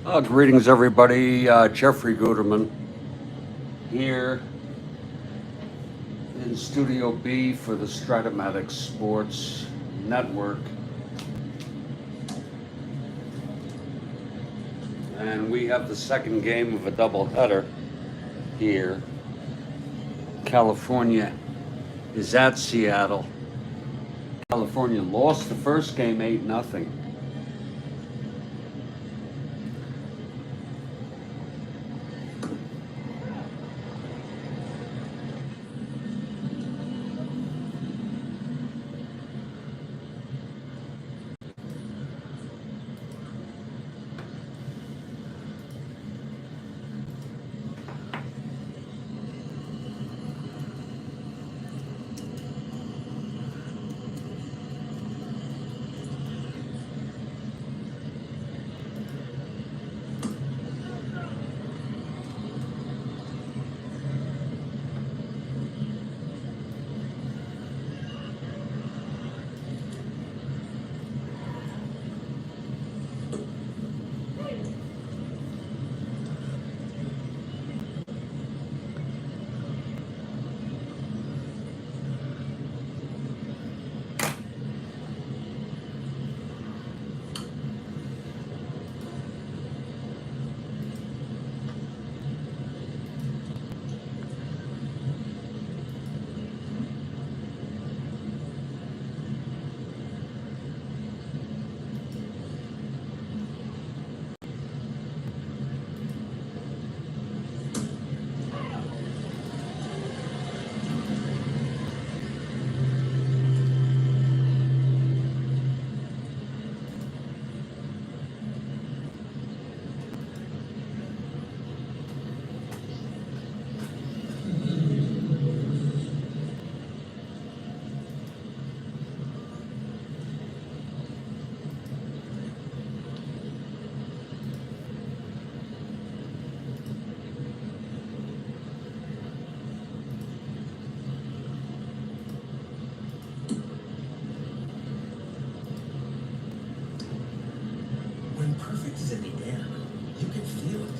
Greetings, everybody. Jeffrey Guterman here in Studio B for the Strat-O-Matic Sports Network. And we have the second game of a doubleheader here. California is at Seattle. California lost the first game 8-0. Perfect is in the air. You can feel it.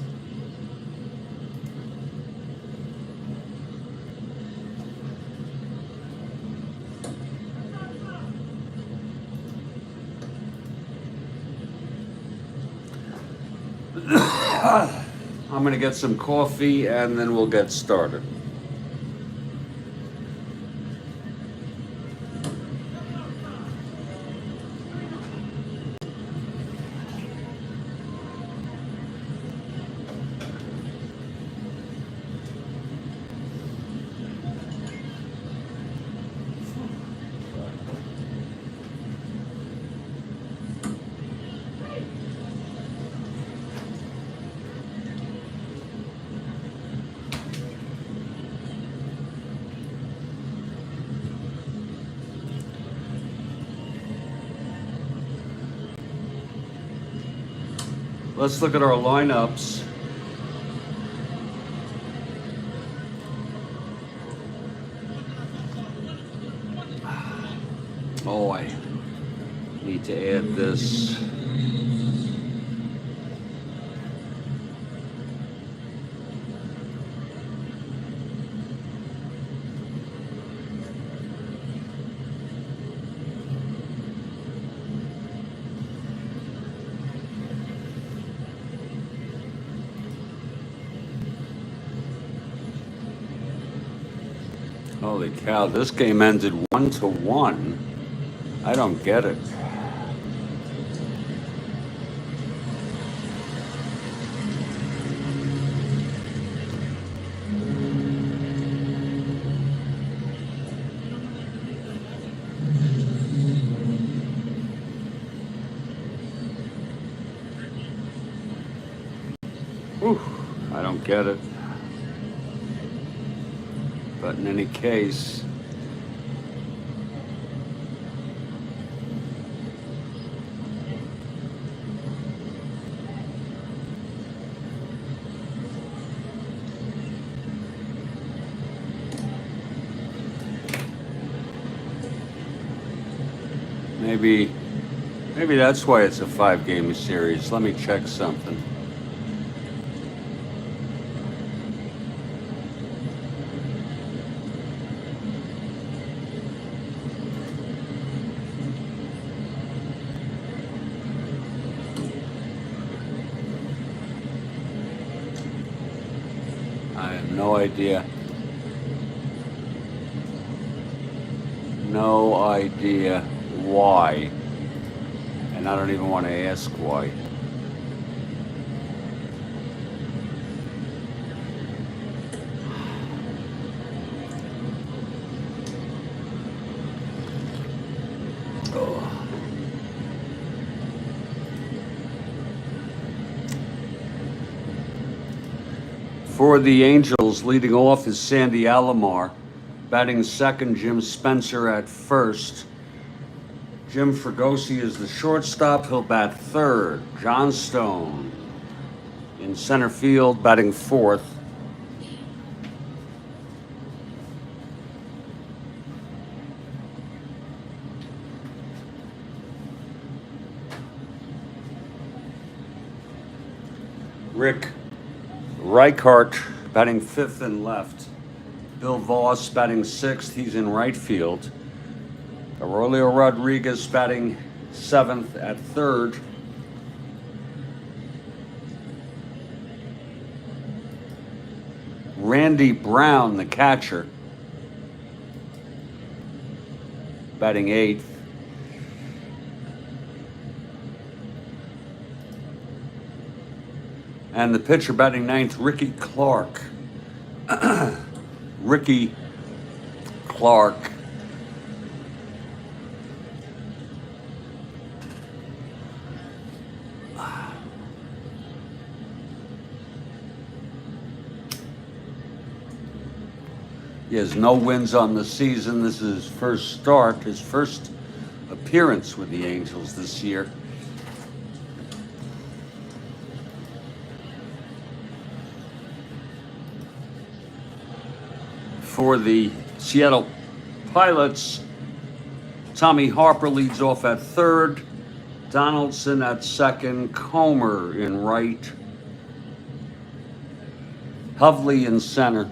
I'm going to get some coffee and then we'll get started. Let's look at our lineups. Oh, I need to add this. Holy cow, this game ended 1-1. I don't get it. Whew, I don't get it. But in any case, maybe that's why it's a 5-game series. Let me check something. No idea. No idea why. And I don't even want to ask why. Oh. For the Angels, leading off is Sandy Alomar. Batting second, Jim Spencer at first. Jim Fregosi is the shortstop. He'll bat third. John Stone in center field, batting fourth. Rick Reichart batting fifth and left. Bill Voss batting sixth. He's in right field. Aurelio Rodriguez batting seventh at third. Randy Brown, the catcher, batting eighth. And the pitcher batting ninth, Ricky Clark. Ricky Clark. He has no wins on the season. This is his first start, his first appearance with the Angels this year. For the Seattle Pilots, Tommy Harper leads off at third, Donaldson at second, Comer in right, Hovley in center,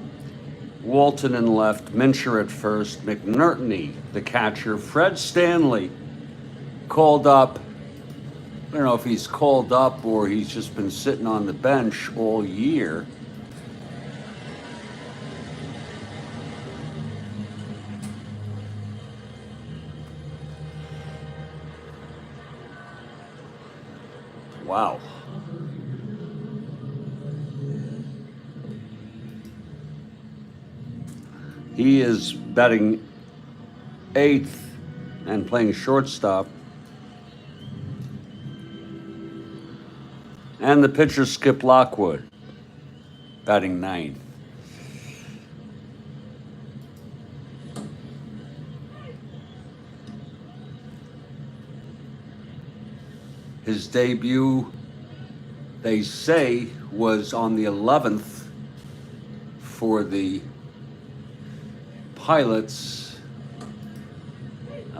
Walton in left, Mincher at first, McNertney, the catcher, Fred Stanley called up. I don't know if he's called up or he's just been sitting on the bench all year. Wow. He is batting eighth and playing shortstop. And the pitcher, Skip Lockwood, batting ninth. His debut, they say, was on the 11th for the Pilots,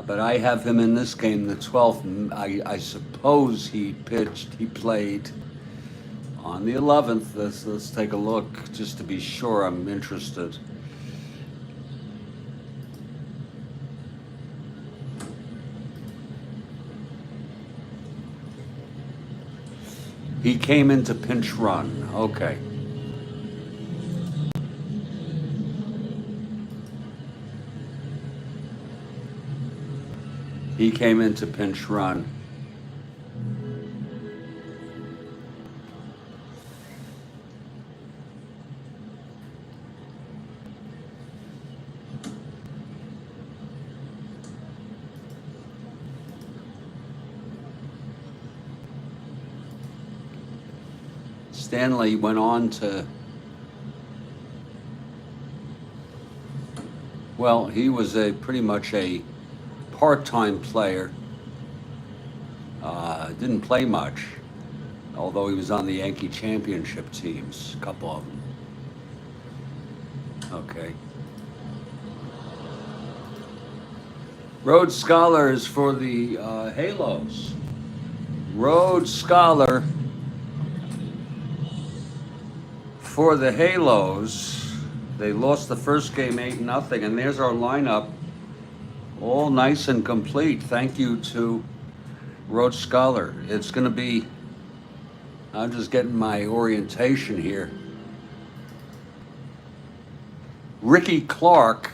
but I have him in this game, the 12th. I suppose he played on the 11th. Let's take a look just to be sure. I'm interested. He came into pinch run. Okay. He came into pinch run. Stanley went on to, well, he was pretty much a part-time player. Didn't play much, although he was on the Yankee championship teams, a couple of them. Okay. Rhodes Scholar is for the Halos. Rhodes Scholar for the Halos. They lost the first game 8-0, and there's our lineup. All nice and complete. Thank you to Rhodes Scholar. It's going to be, I'm just getting my orientation here. Ricky Clark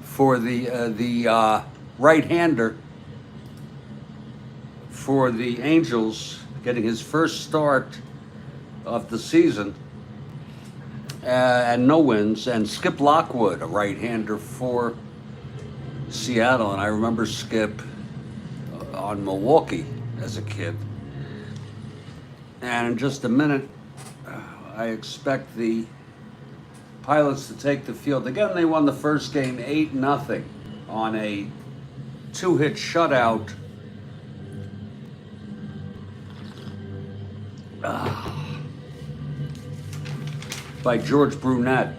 for the right-hander for the Angels, getting his first start of the season, and no wins. And Skip Lockwood, a right-hander for Seattle, and I remember Skip on Milwaukee as a kid. And in just a minute, I expect the Pilots to take the field. Again, they won the first game 8-0 on a 2-hit shutout. By George Brunette.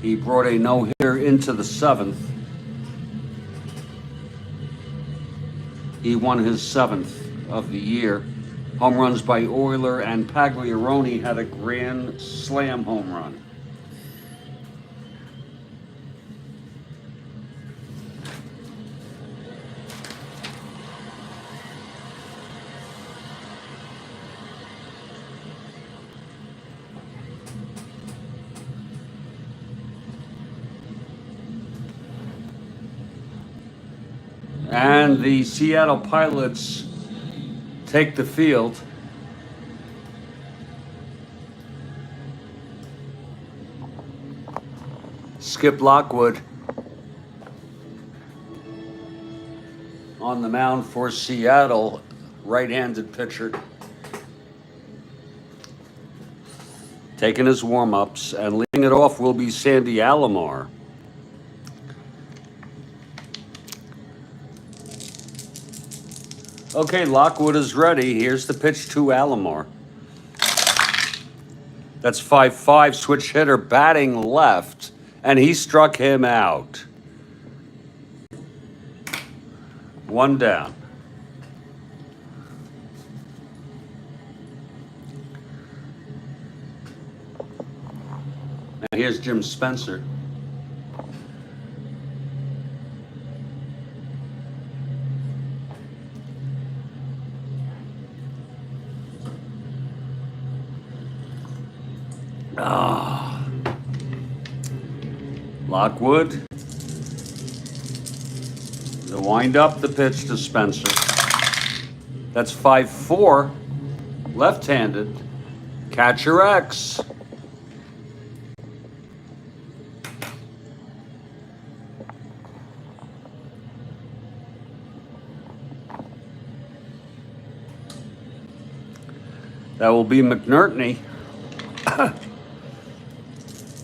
He brought a no-hitter into the 7th. He won his 7th of the year. Home runs by Euler, and Pagliarone had a grand slam home run. And the Seattle Pilots take the field. Skip Lockwood on the mound for Seattle, right-handed pitcher. Taking his warm-ups, and leading it off will be Sandy Alomar. Okay, Lockwood is ready. Here's the pitch to Alomar. That's 5-5, switch hitter batting left, and he struck him out. 1 down. And here's Jim Spencer. Lockwood. The wind up, the pitch to Spencer. That's 5-4, left-handed. Catcher X. That will be McNertney.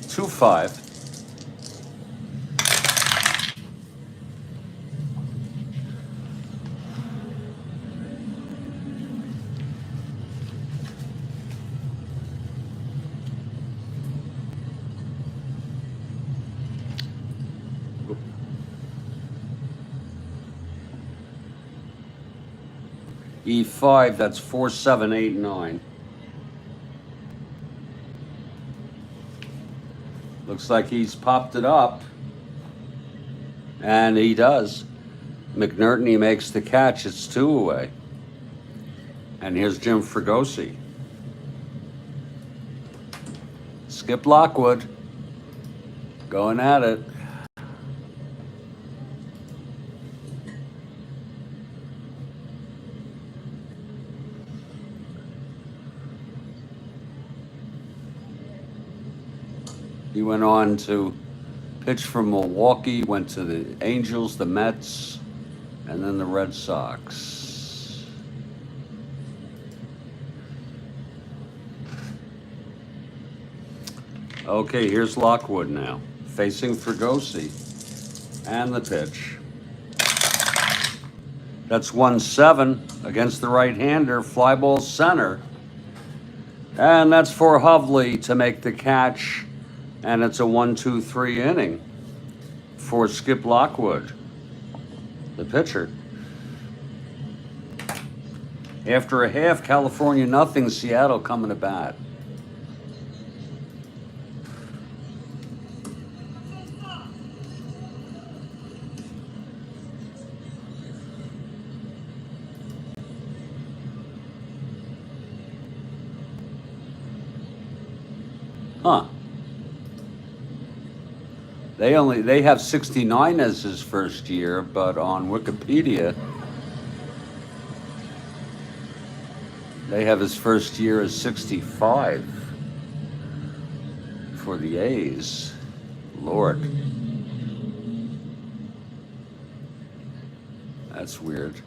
2-5. E5, that's 4, 7, 8, 9. Looks like he's popped it up. And he does. McNertney makes the catch. It's 2 away. And here's Jim Fregosi. Skip Lockwood going at it. He went on to pitch for Milwaukee, went to the Angels, the Mets, and then the Red Sox. Okay, here's Lockwood now, facing Fregosi, and the pitch. That's 1-7 against the right-hander, fly ball center. And that's for Hovley to make the catch. And it's a 1-2-3 inning for Skip Lockwood, the pitcher. After a half, California nothing, Seattle coming to bat. They have 69 as his first year, but on Wikipedia they have his first year as 65 for the A's. Lord. That's weird.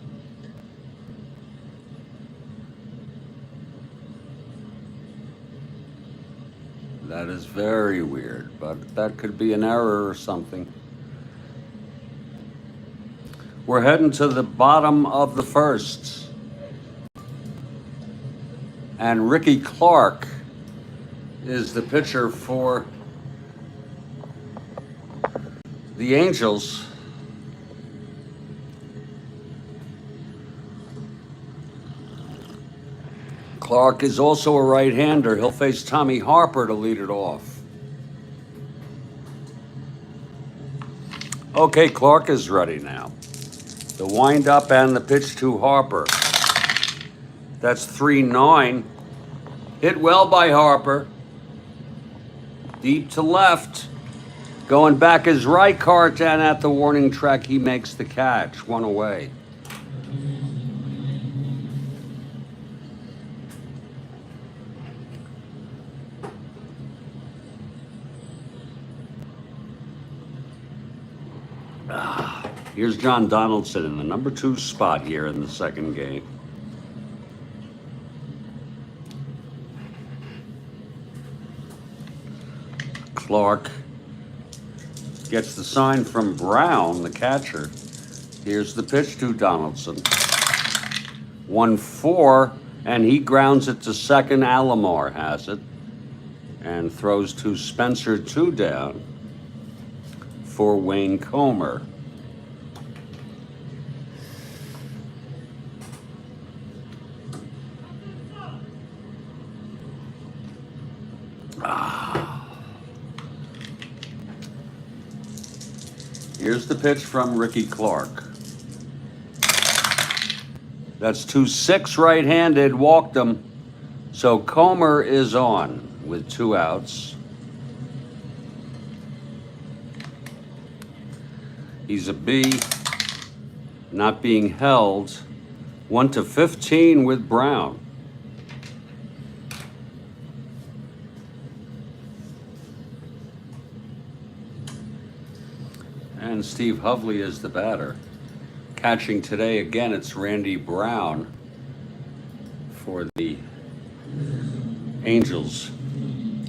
That is very weird, but that could be an error or something. We're heading to the bottom of the first. And Ricky Clark is the pitcher for the Angels. Clark is also a right-hander. He'll face Tommy Harper to lead it off. Okay, Clark is ready now. The wind-up and the pitch to Harper. That's 3-9. Hit well by Harper. Deep to left. Going back is right, Cart, and at the warning track, he makes the catch. One away. Here's John Donaldson in the number 2 spot here in the second game. Clark gets the sign from Brown, the catcher. Here's the pitch to Donaldson. 1-4, and he grounds it to second. Alomar has it and throws to Spencer, 2 down for Wayne Comer. Here's the pitch from Ricky Clark. That's 2-6 right-handed, walked him. So Comer is on with 2 outs. He's a B, not being held. 1-15 with Brown. And Steve Hovley is the batter. Catching today, again, it's Randy Brown for the Angels.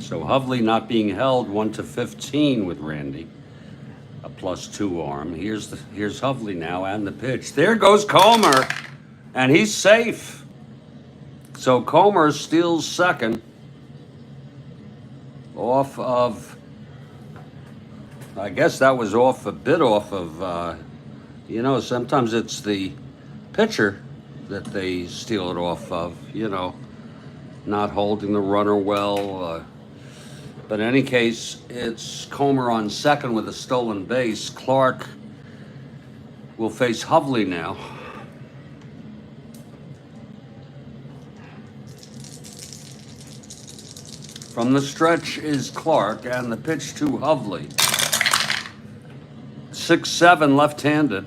So Hovley not being held, 1-15 with Randy. A +2 arm. Here's Hovley now and the pitch. There goes Comer, and he's safe. So Comer steals second off of, I guess that was off a bit off of, sometimes it's the pitcher that they steal it off of, not holding the runner well. But in any case, it's Comer on second with a stolen base. Clark will face Hovley now. From the stretch is Clark, and the pitch to Hovley. 6-7 left-handed.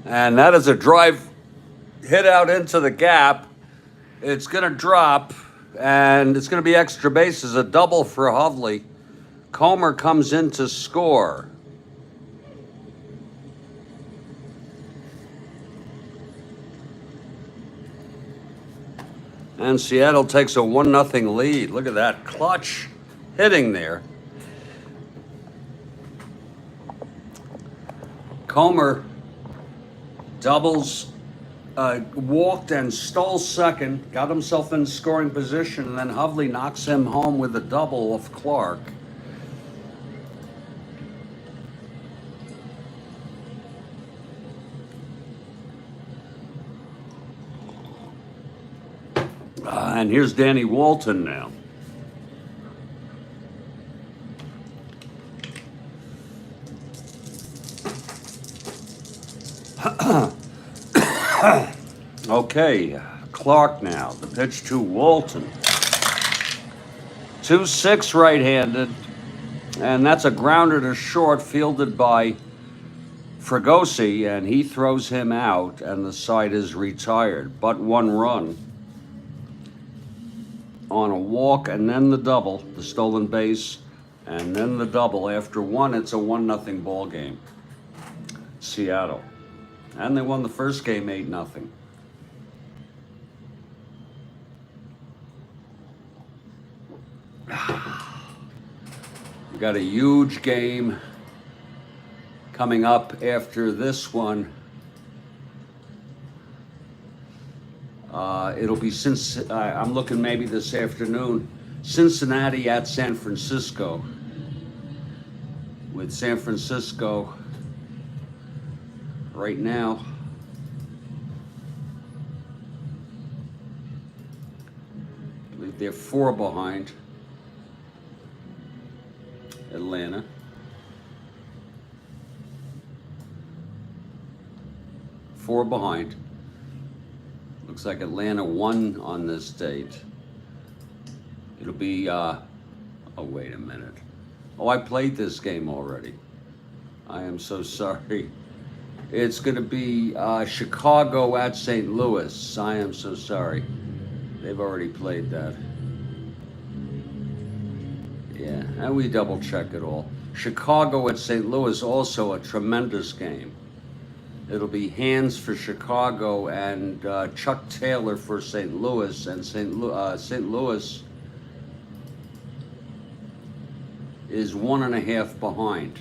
And that is a drive hit out into the gap. It's going to drop, and it's going to be extra bases, a double for Hovley. Comer comes in to score. And Seattle takes a 1-0 lead. Look at that clutch hitting there. Comer doubles, walked and stole second, got himself in scoring position, and then Hovley knocks him home with a double of Clark. And here's Danny Walton now. Okay, Clark now. The pitch to Walton. 2-6 right-handed, and that's a grounder to short fielded by Fregosi, and he throws him out, and the side is retired. But 1 run on a walk, and then the double, the stolen base, and then the double. After 1, it's a 1-0 ball game. Seattle. And they won the first game 8-0. We got a huge game coming up after this one. It'll be I'm looking maybe this afternoon, Cincinnati at San Francisco. With San Francisco right now I believe they're 4 behind Atlanta. Four behind. Looks like Atlanta won on this date. It'll be, oh, wait a minute. Oh, I played this game already. I am so sorry. It's going to be Chicago at St. Louis. I am so sorry. They've already played that. Yeah, and we double check it all. Chicago at St. Louis, also a tremendous game. It'll be Hands for Chicago and Chuck Taylor for St. Louis. And St. Louis is 1.5 behind.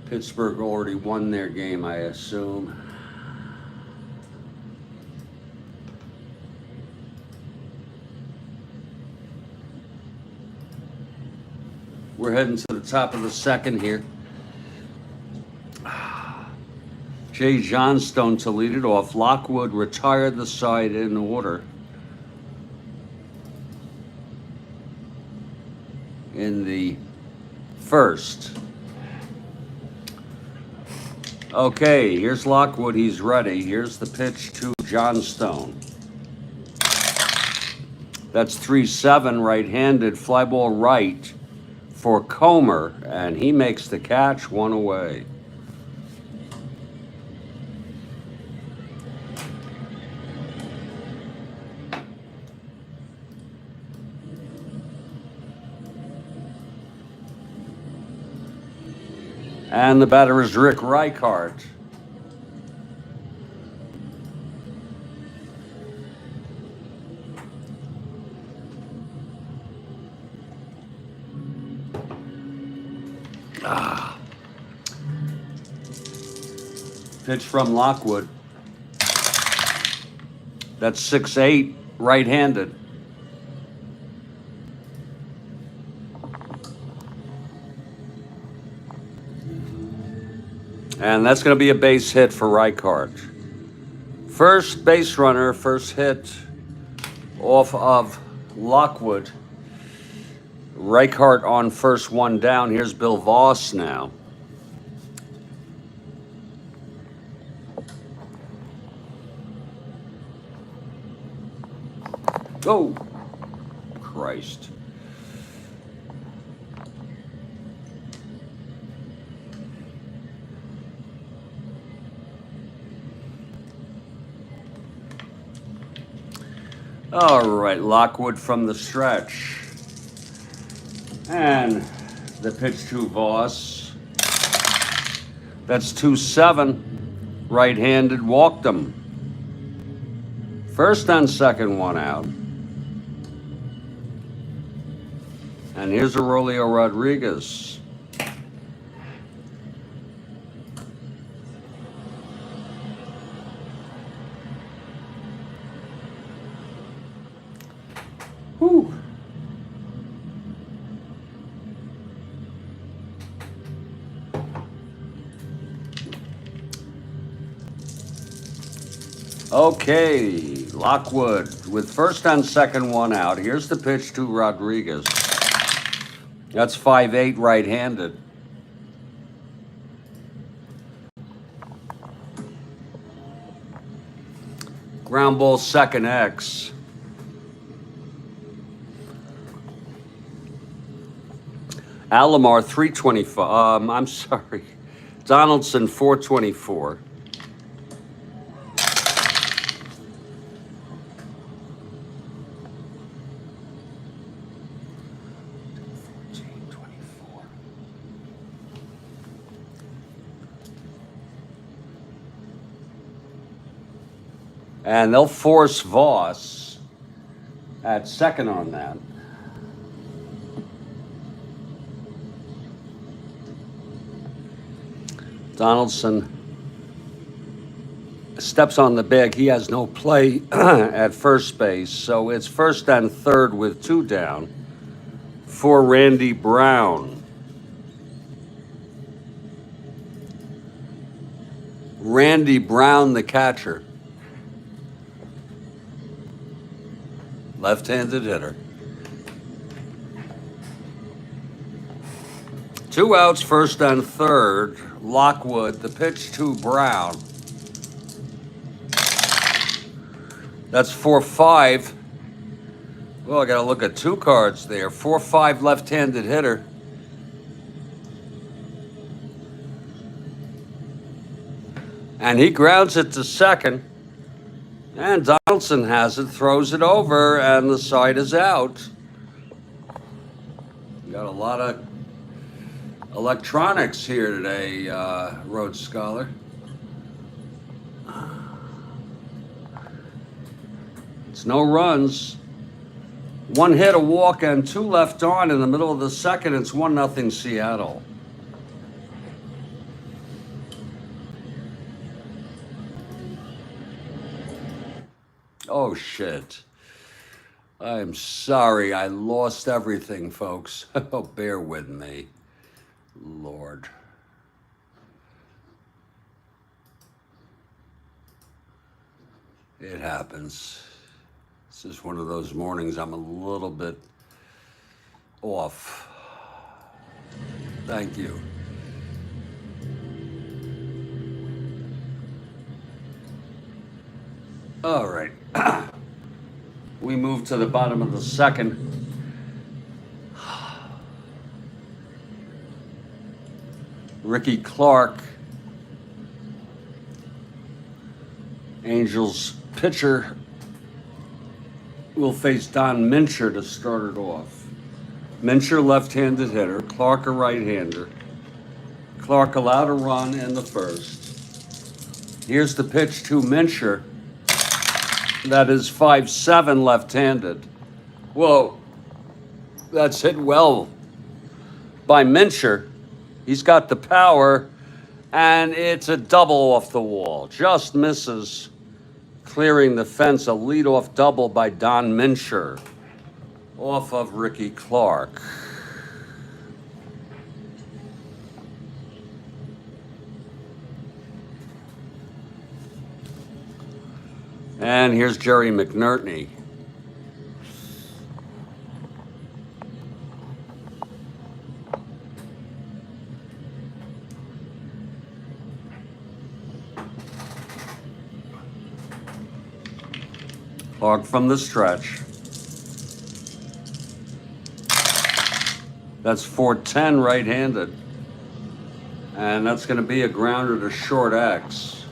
Pittsburgh already won their game, I assume. We're heading to the top of the second here. Jay Johnstone to lead it off. Lockwood retired the side in order. In the first. Okay, here's Lockwood. He's ready. Here's the pitch to Johnstone. That's 3-7 right-handed. Fly ball right for Comer, and he makes the catch, 1 away. And the batter is Rick Reichart. Pitch from Lockwood. That's 6-8, right-handed. And that's going to be a base hit for Reichart. First base runner, first hit off of Lockwood. Reichart on first, 1 down. Here's Bill Voss now. Oh, Christ. All right, Lockwood from the stretch. And the pitch to Voss. That's 2-7. Right-handed, walked him. First on second, 1 out. And here's Aurelio Rodriguez. Whew. Okay, Lockwood with first on second, 1 out. Here's the pitch to Rodriguez. That's 5-8 right-handed. Ground ball, second X. Alomar 325. I'm sorry. Donaldson 424. And they'll force Voss at second on that. Donaldson steps on the bag. He has no play at first base. So it's first and third with 2 down for Randy Brown. Randy Brown, the catcher. Left-handed hitter. 2 outs, first and third. Lockwood, the pitch to Brown. That's 4-5. Well, I got to look at 2 cards there. 4-5 left-handed hitter. And he grounds it to second. And Donaldson has it, throws it over, and the side is out. Got a lot of electronics here today, Rhodes Scholar. It's no runs. 1 hit, a walk, and 2 left on in the middle of the second. It's 1-0 Seattle. Oh, shit. I'm sorry. I lost everything, folks. Oh, bear with me. Lord. It happens. This is one of those mornings I'm a little bit off. Thank you. All right. We move to the bottom of the second. Ricky Clark, Angels pitcher, will face Don Mincher to start it off. Mincher, left-handed hitter. Clark, a right-hander. Clark allowed a run in the first. Here's the pitch to Mincher. That is 5-7 left-handed. Whoa, that's hit well by Mincher. He's got the power, and it's a double off the wall. Just misses clearing the fence. A leadoff double by Don Mincher off of Ricky Clark. And here's Jerry McNerney. Clark from the stretch. That's 410 right-handed. And that's going to be a grounder to short X.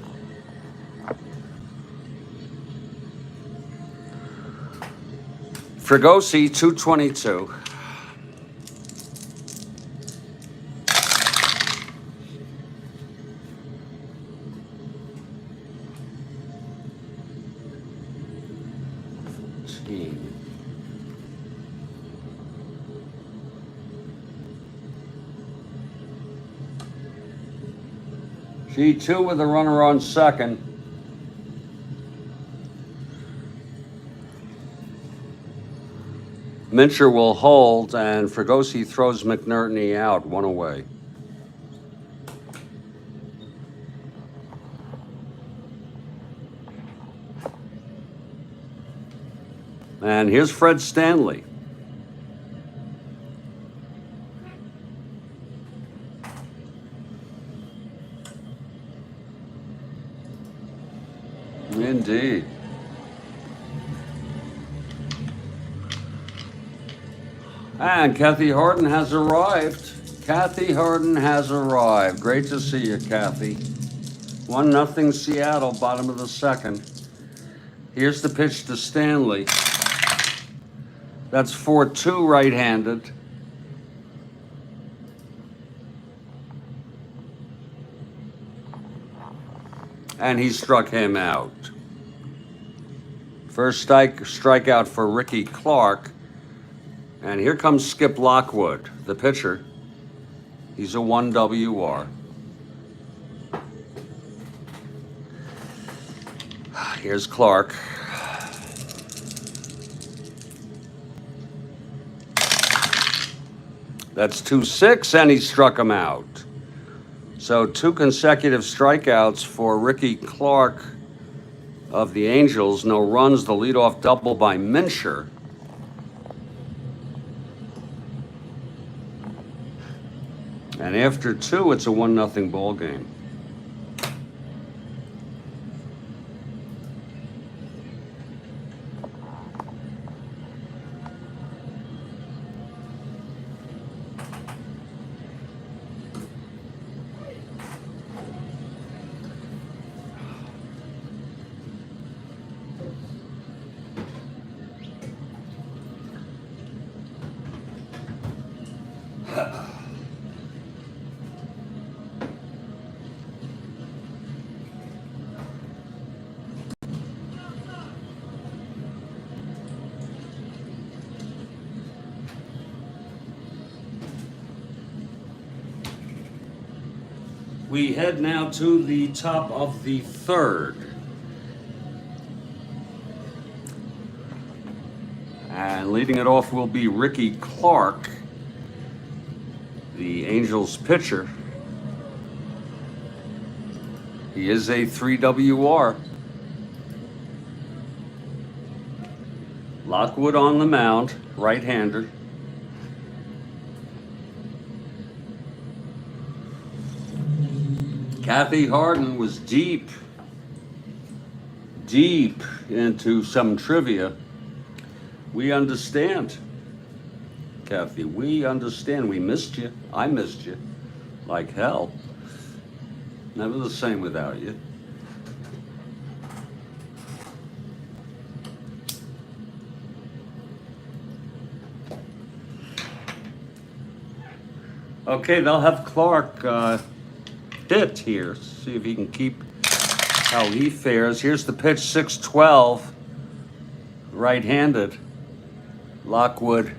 Fregosi, 222. G2 with a runner on second. Mincher will hold, and Fregosi throws McNerney out, 1 away. And here's Fred Stanley. Indeed. And Kathy Harden has arrived. Kathy Harden has arrived. Great to see you, Kathy. 1-0 Seattle, bottom of the second. Here's the pitch to Stanley. That's 4-2 right-handed. And he struck him out. First strikeout for Ricky Clark. And here comes Skip Lockwood, the pitcher. He's a 1 WR. Here's Clark. That's 2-6, and he struck him out. So 2 consecutive strikeouts for Ricky Clark of the Angels. No runs, the leadoff double by Mincher. And after 2, it's a 1-0 ball game. We head now to the top of the third. And leading it off will be Ricky Clark, the Angels pitcher. He is a 3 WR. Lockwood on the mound, right-hander. Kathy Harden was deep into some trivia. We understand, Kathy. We understand. We missed you. I missed you. Like hell. Never the same without you. Okay, they'll have Clark hit here. See if he can keep how he fares. Here's the pitch, 6-12, right-handed. Lockwood.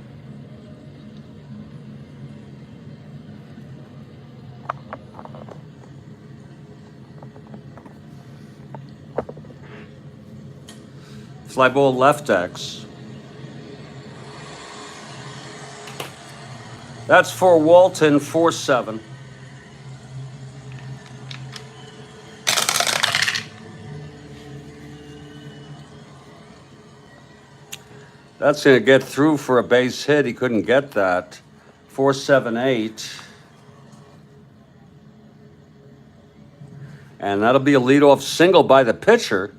Fly ball left X. That's for Walton, 4-7. That's going to get through for a base hit. He couldn't get that. 4-7-8. And that'll be a leadoff single by the pitcher,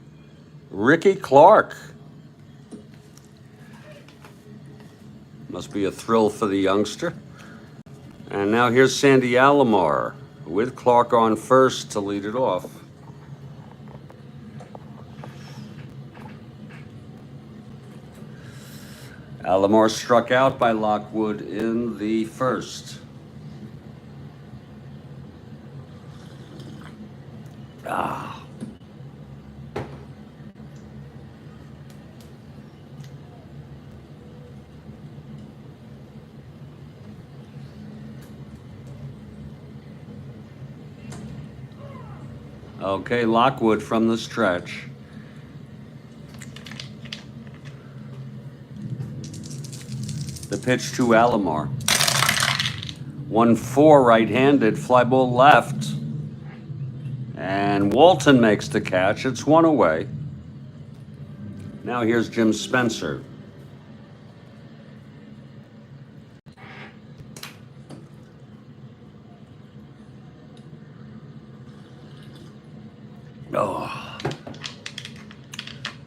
Ricky Clark. Must be a thrill for the youngster. And now here's Sandy Alomar with Clark on first to lead it off. Alomar struck out by Lockwood in the first. Okay, Lockwood from the stretch. The pitch to Alomar. 1-4 right-handed, fly ball left. And Walton makes the catch. It's one away. Now here's Jim Spencer. Oh.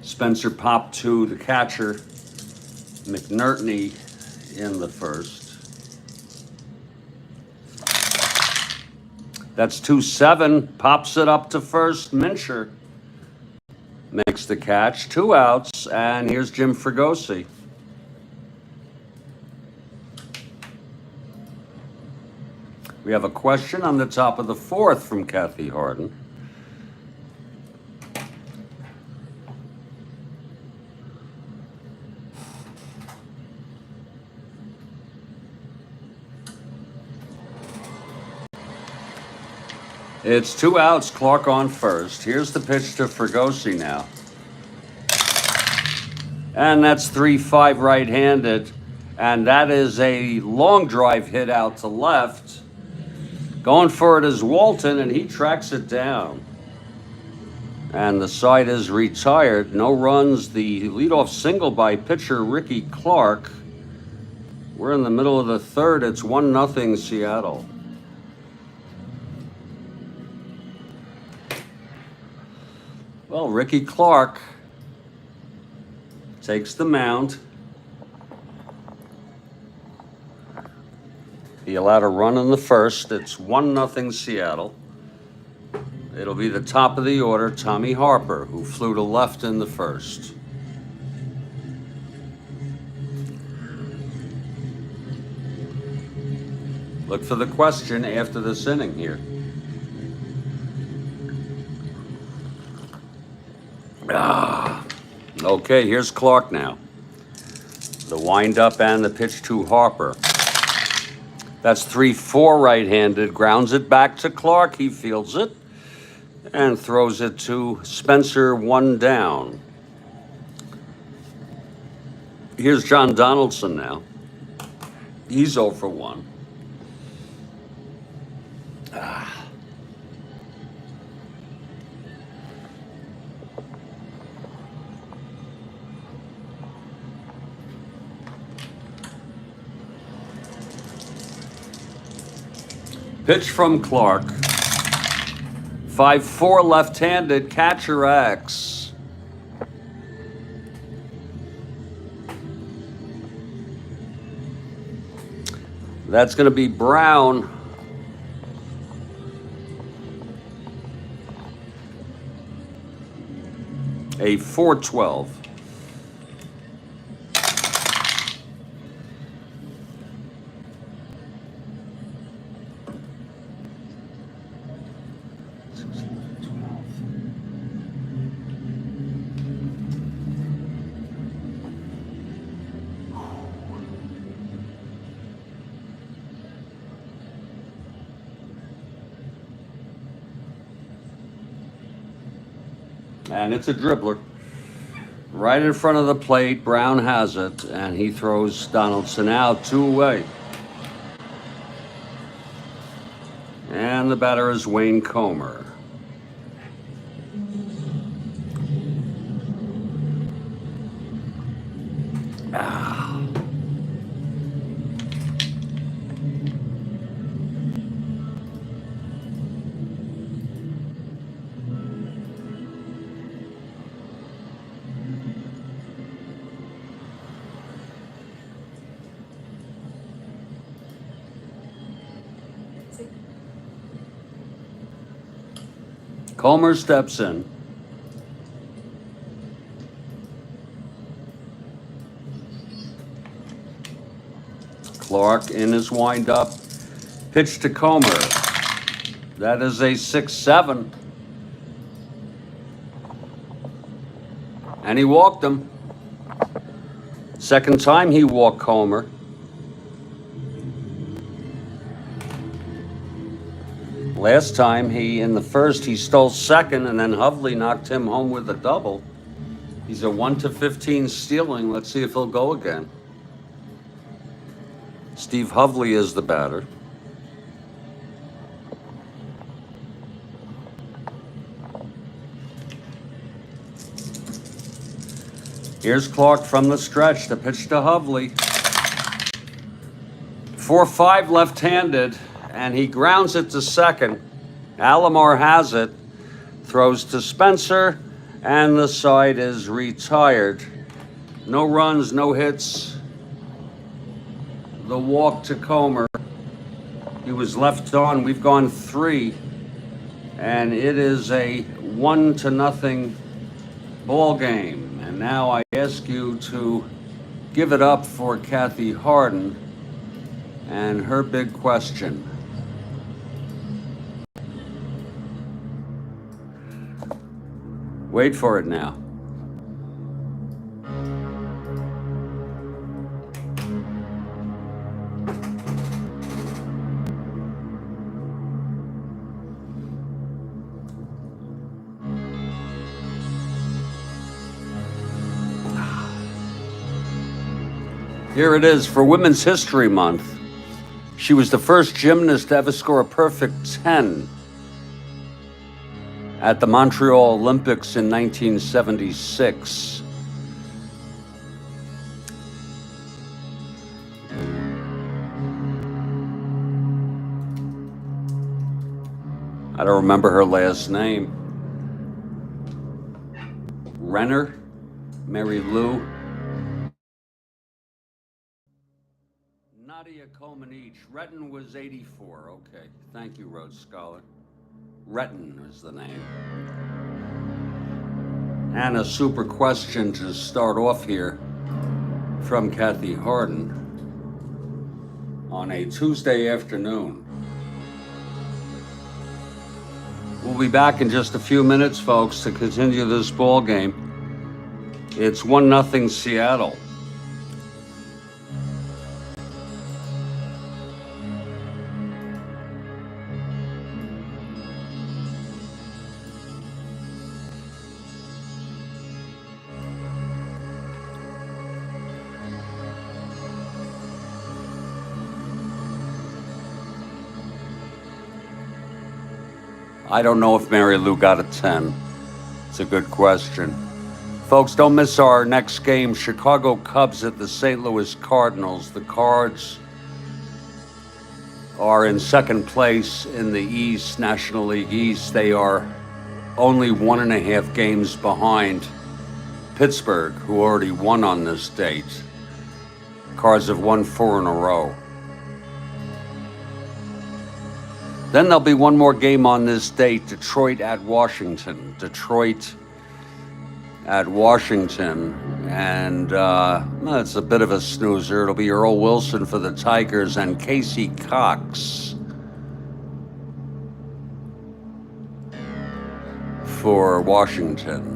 Spencer popped to the catcher. McNertney in the first. That's 2-7, pops it up to first. Mincher makes the catch, 2 outs, and here's Jim Fregosi. We have a question on the top of the 4th from Kathy Harden. It's 2 outs, Clark on first. Here's the pitch to Fregosi now. And that's 3-5 right-handed. And that is a long drive hit out to left. Going for it is Walton, and he tracks it down. And the side is retired. No runs. The leadoff single by pitcher Ricky Clark. We're in the middle of the 3rd. It's 1-0 Seattle. Well, Ricky Clark takes the mound. He allowed a run in the first. It's 1-0 Seattle. It'll be the top of the order, Tommy Harper, who flew to left in the first. Look for the question after this inning here. Okay, here's Clark now. The windup and the pitch to Harper. That's 3-4 right-handed. Grounds it back to Clark. He fields it and throws it to Spencer, 1 down. Here's John Donaldson now. He's 0 for 1. Pitch from Clark. 5-4 left-handed, catcher X. That's going to be Brown. A 4-12. And it's a dribbler. Right in front of the plate, Brown has it, and he throws Donaldson out, 2 away. And the batter is Wayne Comer. Comer steps in. Clark in his windup. Pitch to Comer. That is a 6-7. And he walked him. Second time he walked Comer. Last time in the first, he stole second, and then Hovley knocked him home with a double. He's a 1-15 stealing. Let's see if he'll go again. Steve Hovley is the batter. Here's Clark from the stretch. The pitch to Hovley. 4-5 left-handed. And he grounds it to second. Alomar has it, throws to Spencer, and the side is retired. No runs, no hits. the walk to Comer. He was left on. We've gone 3, and it is a 1-0 ball game. And now I ask you to give it up for Kathy Harden and her big question. Wait for it now. Here it is for Women's History Month. She was the first gymnast to ever score a perfect 10 at the Montreal Olympics in 1976. I don't remember her last name. Renner? Mary Lou? Nadia Comaneci. Retton was 84. Okay. Thank you, Rhodes Scholar. Retton is the name. And a super question to start off here from Kathy Harden on a Tuesday afternoon. We'll be back in just a few minutes, folks, to continue this ball game. It's 1-0 Seattle. I don't know if Mary Lou got a 10. It's a good question. Folks, don't miss our next game, Chicago Cubs at the St. Louis Cardinals. The Cards are in second place in the East, National League East. They are only 1.5 games behind Pittsburgh, who already won on this date. Cards have won 4 in a row. Then there'll be one more game on this date, Detroit at Washington. Detroit at Washington. And it's a bit of a snoozer. It'll be Earl Wilson for the Tigers and Casey Cox for Washington.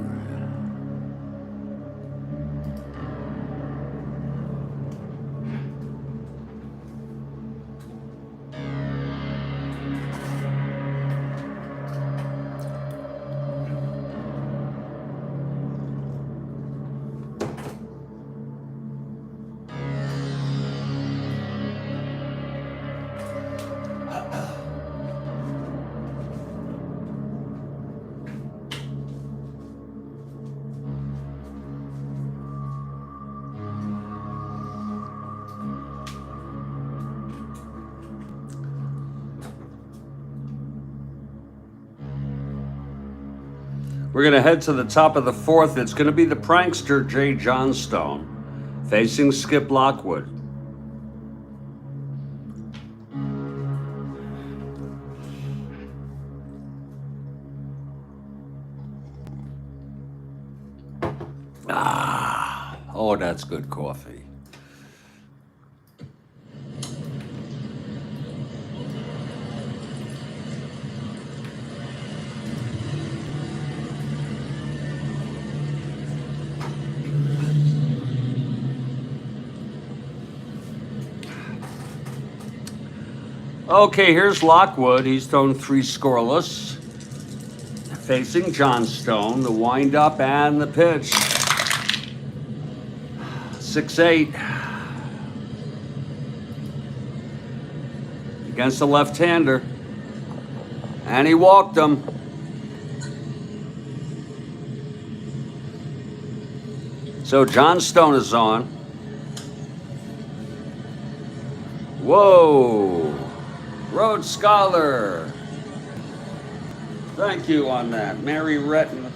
We're going to head to the top of the 4th. It's going to be the prankster Jay Johnstone facing Skip Lockwood. Oh, that's good coffee. Okay, here's Lockwood. He's thrown 3 scoreless. Facing Johnstone, the windup and the pitch. 6-8. Against the left-hander. And he walked him. So Johnstone is on. Whoa. Rhodes Scholar. Thank you on that. Mary Retton.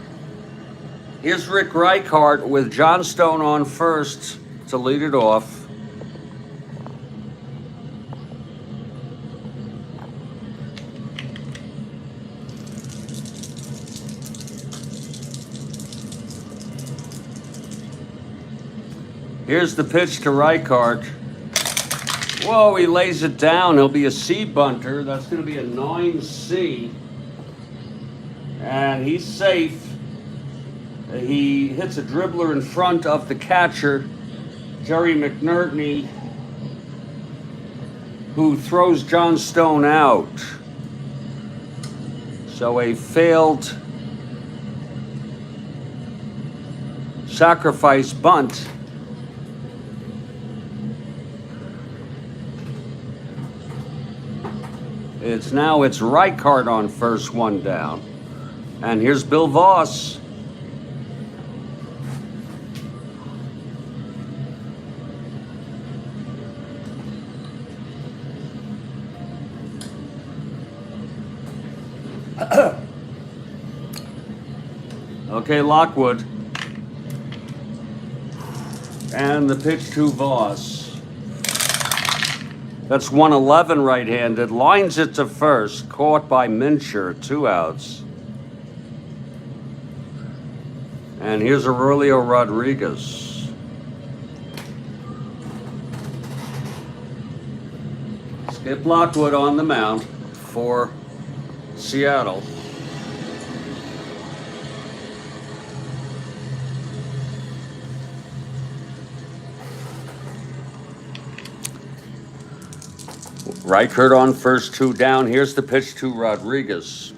Here's Rick Reichart with Johnstone on first to lead it off. Here's the pitch to Reichert. Whoa, he lays it down. He'll be a C bunter. That's going to be a 9C. And he's safe. He hits a dribbler in front of the catcher, Jerry McNerney, who throws John Stone out. So a failed sacrifice bunt. It's Reichert on first, one down. And here's Bill Voss. Okay, Lockwood. And the pitch to Voss. That's 111 right-handed. Lines it to first. Caught by Mincher. 2 outs. And here's Aurelio Rodriguez. Skip Lockwood on the mound for Seattle. Reichert on first, 2 down. Here's the pitch to Rodriguez.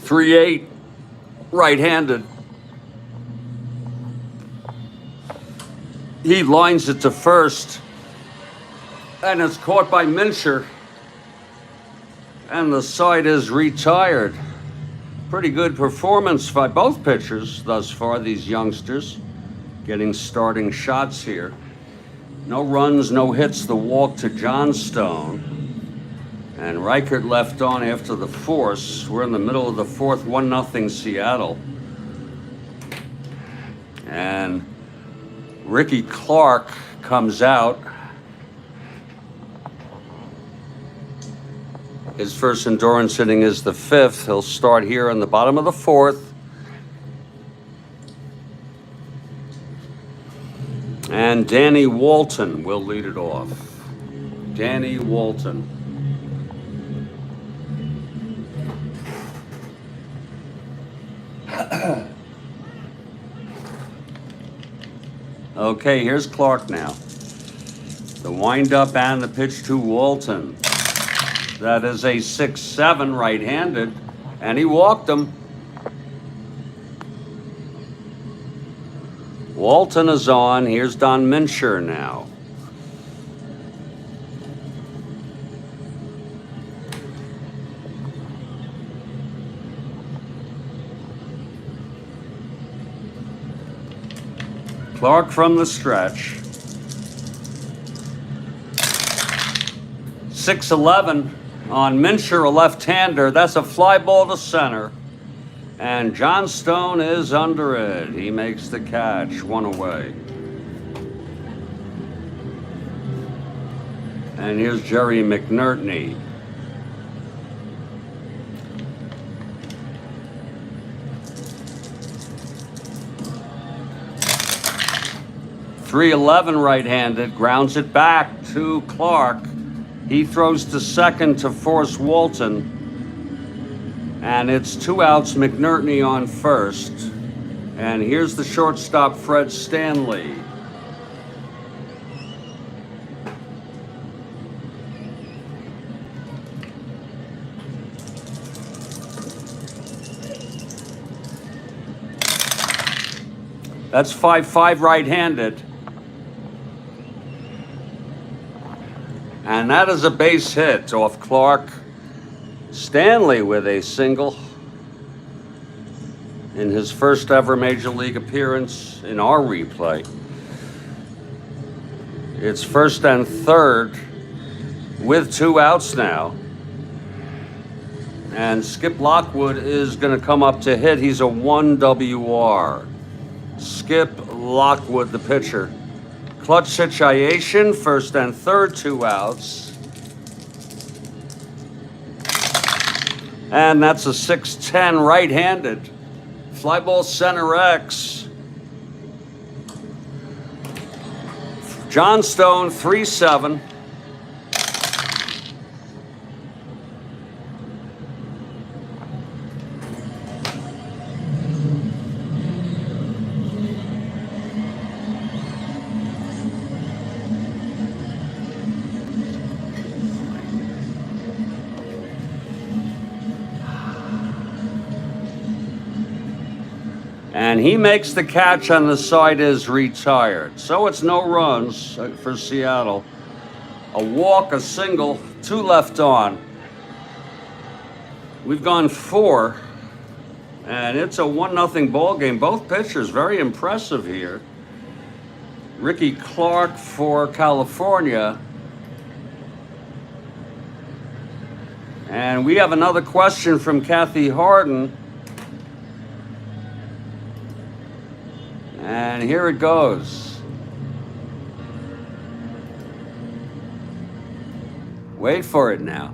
3-8, right-handed. He lines it to first, and it's caught by Mincher. And the side is retired. Pretty good performance by both pitchers thus far, these youngsters, getting starting shots here. No runs, no hits, the walk to Johnstone. And Reichert left on after the force. We're in the middle of the fourth, 1-0 Seattle. And Ricky Clark comes out. His first endurance inning is the 5th. He'll start here in the bottom of the 4th. And Danny Walton will lead it off. Danny Walton. Okay, here's Clark now. The windup and the pitch to Walton. That is a 6-7 right-handed, and he walked him. Walton is on. Here's Don Mincher now. Clark from the stretch. 6-11 on Mincher, a left-hander. That's a fly ball to center. And Johnstone is under it. He makes the catch, 1 away. And here's Jerry McNerney. .311 right-handed, grounds it back to Clark. He throws to second to force Walton. And it's 2 outs, McNerney on first. And here's the shortstop, Fred Stanley. That's 5-5 right-handed. And that is a base hit off Clark. Stanley with a single in his first ever Major League appearance in our replay. It's first and third with 2 outs now. And Skip Lockwood is going to come up to hit. He's a 1 WR. Skip Lockwood, the pitcher. Clutch situation, first and third, 2 outs. And that's a 6-10 right-handed. Fly ball center X. John Stone, 3-7. And he makes the catch on the side is retired. So it's no runs for Seattle. A walk, a single, 2 left on. We've gone 4, and it's a 1-0 ball game. Both pitchers very impressive here. Ricky Clark for California. And we have another question from Kathy Harden. And here it goes. Wait for it now.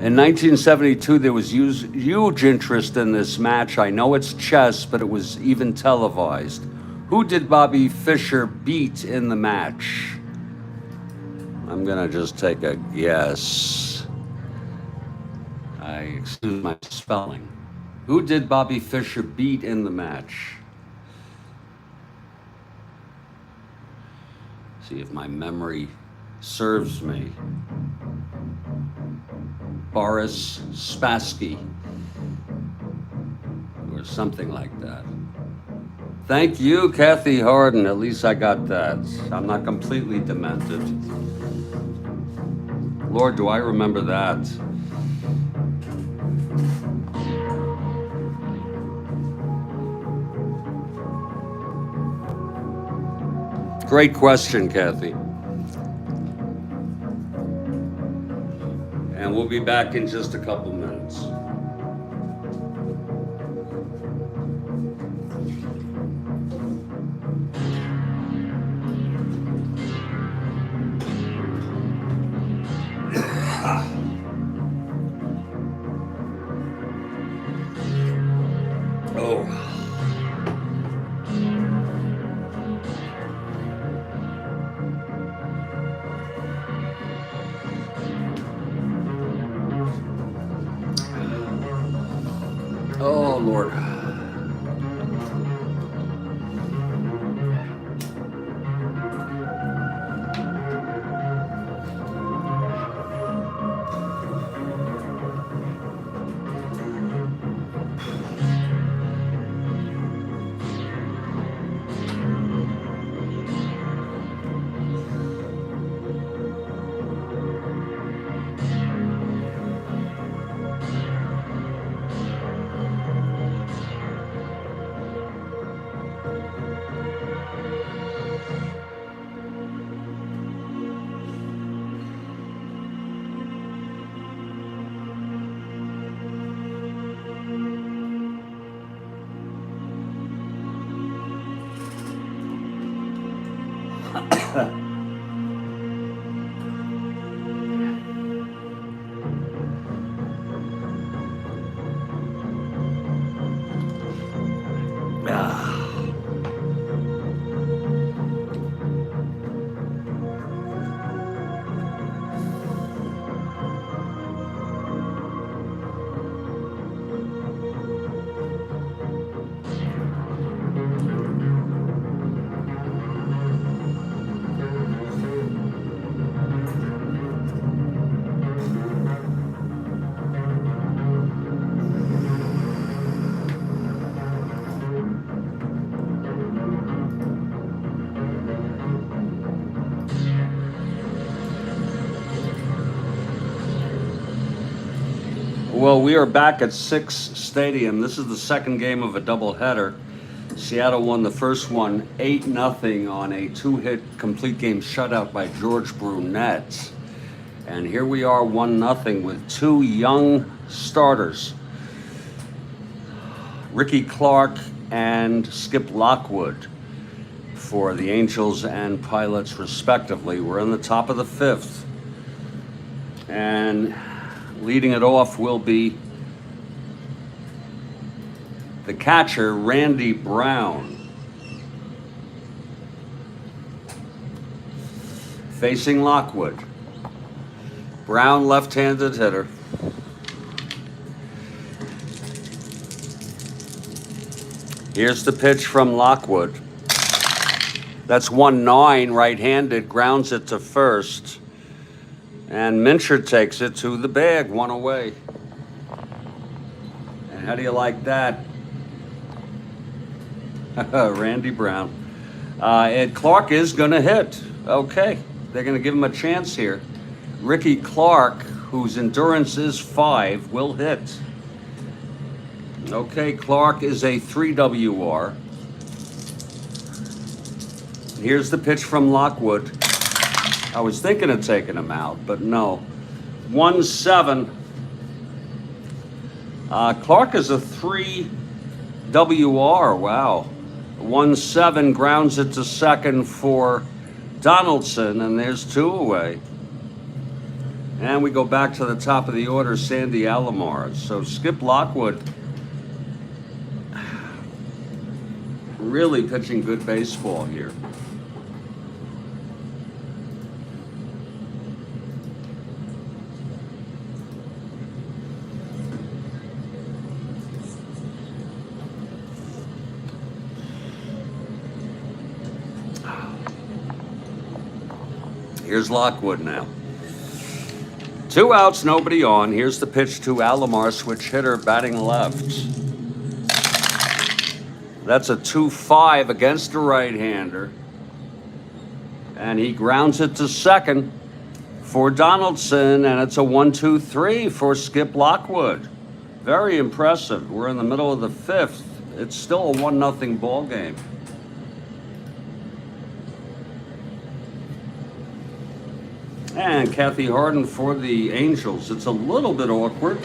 In 1972, there was huge interest in this match. I know it's chess, but it was even televised. Who did Bobby Fischer beat in the match? I'm gonna just take a guess. Excuse my spelling. Who did Bobby Fischer beat in the match? See if my memory serves me. Boris Spassky, or something like that. Thank you, Kathy Harden. At least I got that. I'm not completely demented. Lord, do I remember that? Great question, Kathy. And we'll be back in just a couple minutes. Oh, Lord. Well, we are back at 6 Stadium. This is the second game of a doubleheader. Seattle won the first one 8-0 on a 2-hit complete game shutout by George Brunette. And here we are 1-0 with 2 young starters, Ricky Clark and Skip Lockwood, for the Angels and Pilots respectively. We're in the top of the 5th. And leading it off will be the catcher, Randy Brown. Facing Lockwood. Brown, left-handed hitter. Here's the pitch from Lockwood. That's 1-9, right-handed, grounds it to first. And Mincher takes it to the bag, one away. And how do you like that? Randy Brown. Ed Clark is going to hit. Okay, they're going to give him a chance here. Ricky Clark, whose endurance is 5, will hit. Okay, Clark is a 3 WR. Here's the pitch from Lockwood. I was thinking of taking him out, but no. 1-7. Clark is a 3 WR. Wow. 1-7 grounds it to second for Donaldson, and there's 2 away. And we go back to the top of the order, Sandy Alomar. So Skip Lockwood really pitching good baseball here. Here's Lockwood now. 2 outs, nobody on. Here's the pitch to Alomar, switch hitter, batting left. That's a 2-5 against a right-hander. And he grounds it to second for Donaldson, and it's a 1-2-3 for Skip Lockwood. Very impressive. We're in the middle of the 5th. It's still a 1-0 ball game. And Kathy Harden for the Angels. It's a little bit awkward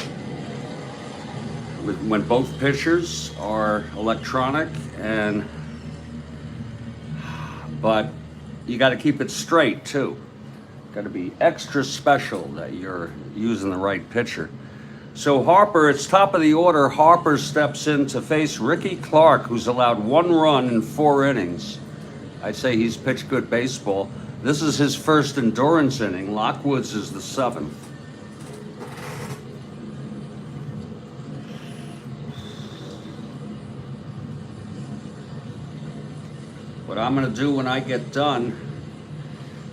when both pitchers are electronic, but you got to keep it straight too. Got to be extra special that you're using the right pitcher. So Harper, it's top of the order. Harper steps in to face Ricky Clark, who's allowed 1 run in 4 innings. I'd say he's pitched good baseball. This is his first endurance inning. Lockwood's is the 7th. What I'm going to do when I get done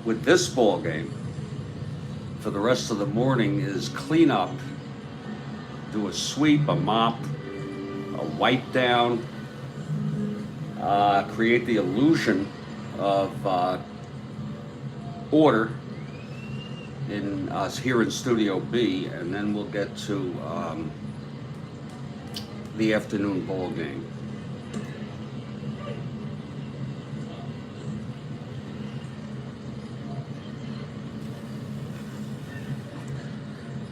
with this ball game for the rest of the morning is clean up, do a sweep, a mop, a wipe down, create the illusion of order in us here in Studio B, and then we'll get to the afternoon ball game.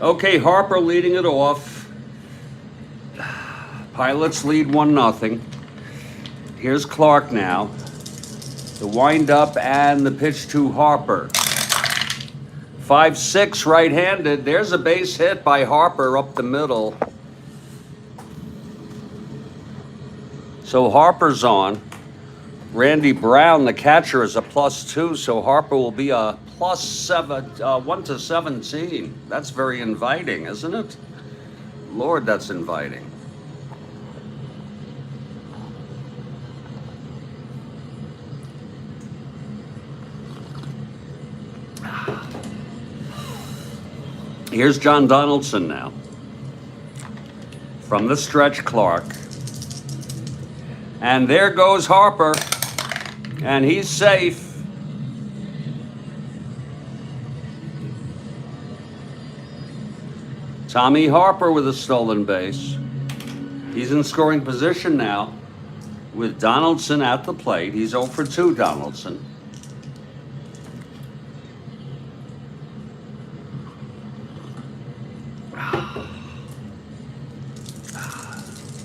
Okay, Harper leading it off. Pilots lead 1-0. Here's Clark now. The wind-up and the pitch to Harper. 5-6 right-handed. There's a base hit by Harper up the middle. So Harper's on. Randy Brown, the catcher, is a +2, so Harper will be a +7, 1-17. That's very inviting, isn't it? Lord, that's inviting. Here's John Donaldson now. From the stretch, Clark. And there goes Harper. And he's safe. Tommy Harper with a stolen base. He's in scoring position now with Donaldson at the plate. He's 0 for 2, Donaldson.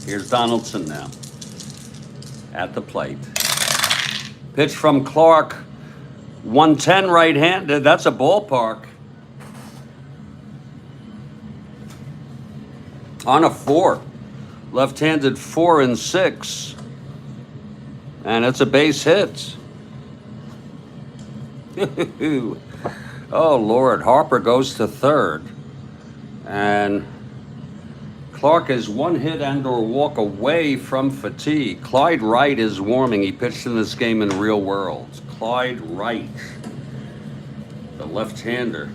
Here's Donaldson now at the plate. Pitch from Clark, 110 right-handed. That's a ballpark. On a 4. Left-handed 4 and 6. And it's a base hit. Oh, Lord. Harper goes to third. And Clark is one hit and or walk away from fatigue. Clyde Wright is warming. He pitched in this game in the real world. Clyde Wright, the left-hander.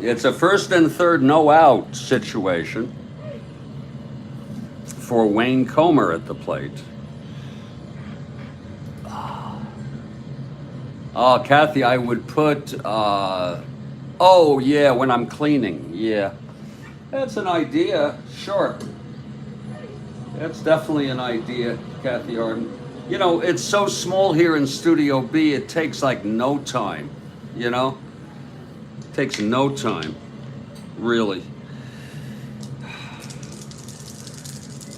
It's a first and third no out situation for Wayne Comer at the plate. Oh, Kathy, I would put, oh yeah, when I'm cleaning, yeah. That's an idea, sure. That's definitely an idea, Kathy Arden. You know, it's so small here in Studio B, it takes like no time, you know? It takes no time, really.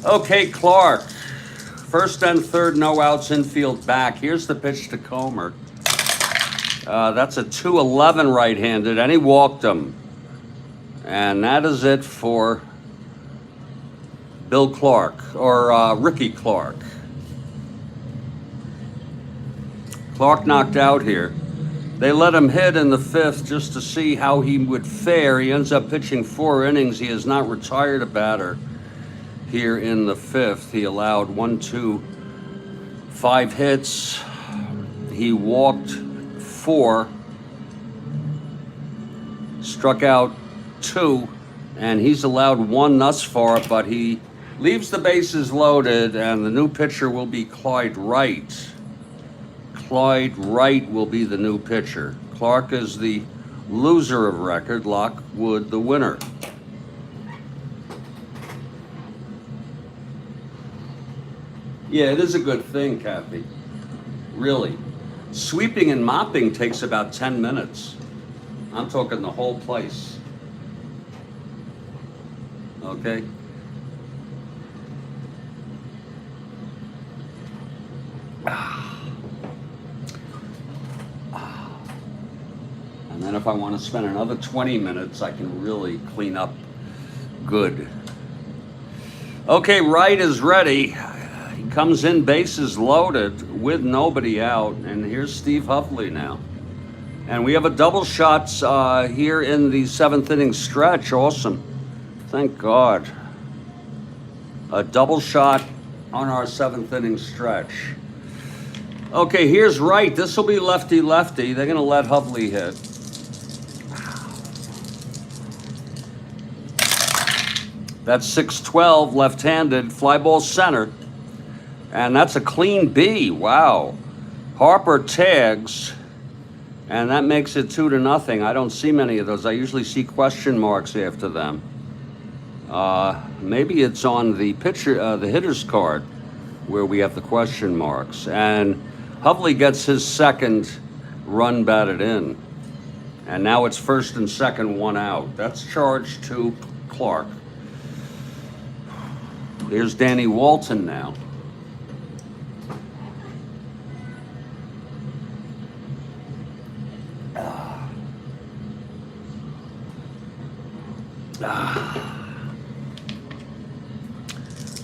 Okay, Clark. First and third, no outs, infield back. Here's the pitch to Comer. That's a 2-11 right-handed, and he walked him. And that is it for Bill Clark, or Ricky Clark. Clark knocked out here. They let him hit in the fifth just to see how he would fare. He ends up pitching 4 innings. He has not retired a batter here in the fifth. He allowed 5 hits. He walked 4, struck out 2, and he's allowed 1 thus far, but he leaves the bases loaded, and the new pitcher will be Clyde Wright. Clyde Wright will be the new pitcher. Clark is the loser of record, Lockwood the winner. Yeah, it is a good thing, Kathy. Really. Sweeping and mopping takes about 10 minutes. I'm talking the whole place. Okay? And then if I want to spend another 20 minutes, I can really clean up good. Okay, Wright is ready. He comes in bases loaded with nobody out, and here's Steve Hovley now. And we have a double shots here in the 7th inning stretch. Awesome. Thank God. A double shot on our 7th inning stretch. Okay, here's Wright. This will be lefty-lefty. They're going to let Hovley hit. That's 6-12, left-handed, fly ball center. And that's a clean B. Wow. Harper tags, and that makes it 2-0. I don't see many of those. I usually see question marks after them. Maybe it's on the pitcher, the hitter's card, where we have the question marks. And Hovley gets his second run batted in. And now it's first and second, 1 out. That's charged to Clark. There's Danny Walton now.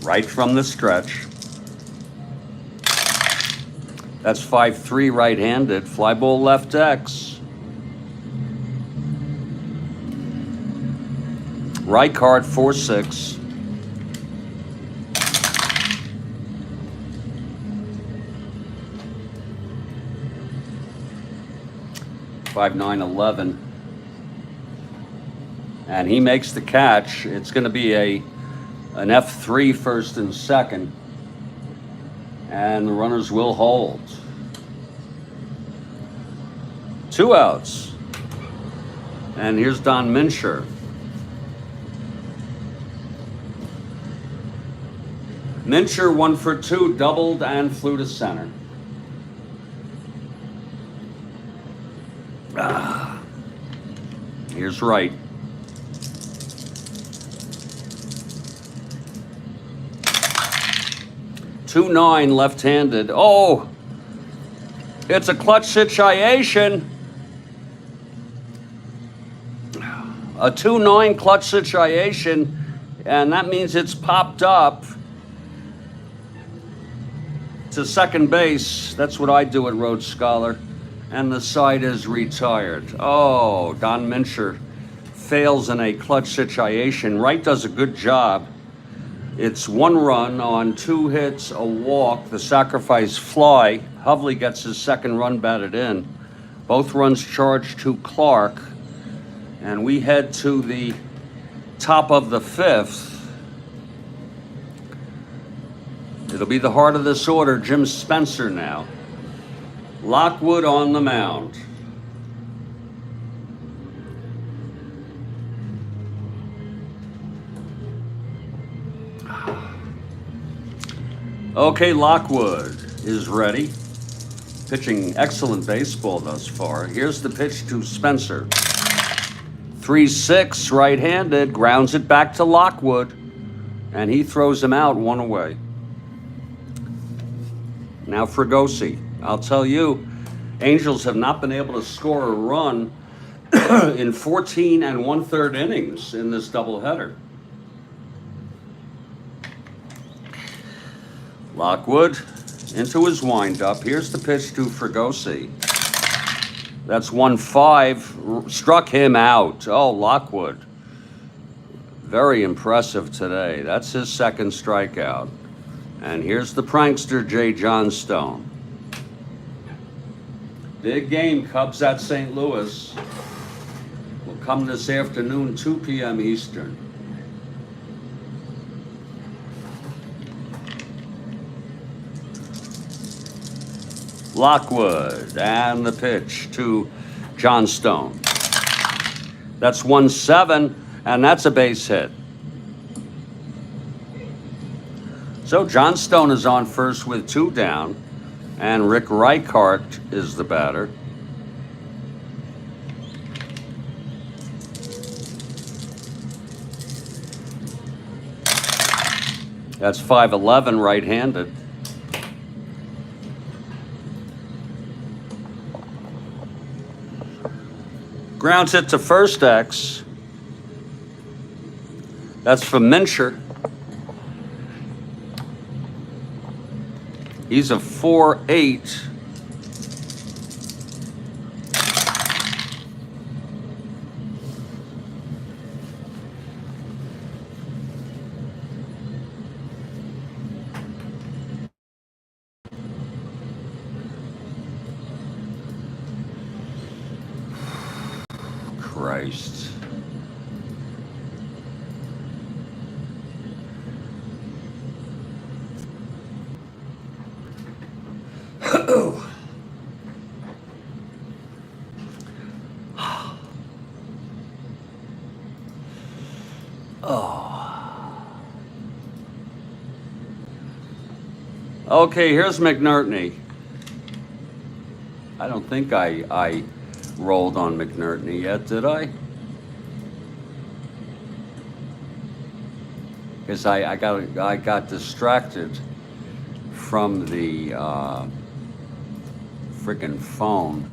Right from the stretch. That's 5-3 right-handed. Fly ball left X. Right card 4-6. Five, 9, 11. And he makes the catch. It's going to be an F3 first and second. And the runners will hold. 2 outs. And here's Don Mincher. Mincher 1 for 2, doubled and flew to center. Here's Wright. 2-9 left-handed. Oh, it's a clutch situation. A 2-9 clutch situation, and that means it's popped up to second base. That's what I do at Rhodes Scholar. And the side is retired. Oh, Don Mincher fails in a clutch situation. Wright does a good job. It's 1 run on 2 hits, a walk, the sacrifice fly. Hovley gets his second run batted in. Both runs charged to Clark. And we head to the top of the 5th. It'll be the heart of this order, Jim Spencer now. Lockwood on the mound. Okay, Lockwood is ready. Pitching excellent baseball thus far. Here's the pitch to Spencer. 3-6, right-handed, grounds it back to Lockwood, and he throws him out 1 away. Now Fregosi. I'll tell you, Angels have not been able to score a run in 14 1/3 innings in this doubleheader. Lockwood into his windup. Here's the pitch to Fregosi. That's 1-5. Struck him out. Oh, Lockwood. Very impressive today. That's his second strikeout. And here's the prankster, Jay Johnstone. Big game, Cubs at St. Louis. Will come this afternoon, 2 p.m. Eastern. Lockwood, and the pitch to Johnstone. That's 1-7, and that's a base hit. So Johnstone is on first with 2 down, and Rick Reichart is the batter. That's 5-11 right-handed. Grounds it to first X. That's for Mincher. He's a 4-8. Christ. Okay, here's McNertney. I don't think I rolled on McNertney yet, did I? Because I got distracted from the freaking phone.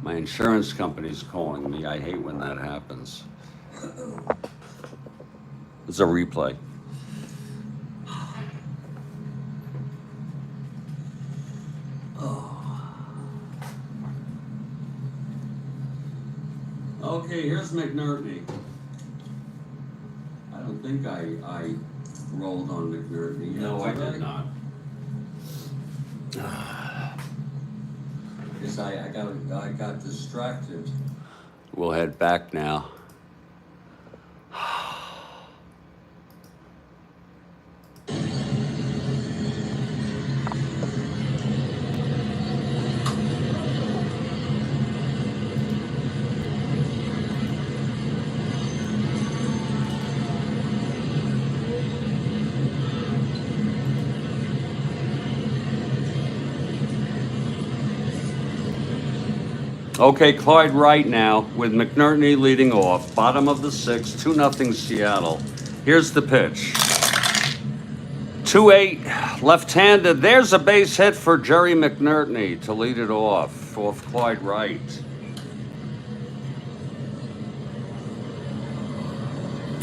My insurance company's calling me. I hate when that happens. It's a replay. Okay, here's McNertney. I don't think I rolled on McNertney yet. No, I did not. Because I got distracted. We'll head back now. Okay, Clyde Wright now with McNertney leading off. Bottom of the 6th, 2-0 Seattle. Here's the pitch. 2-8, left-handed. There's a base hit for Jerry McNerney to lead it off Clyde Wright.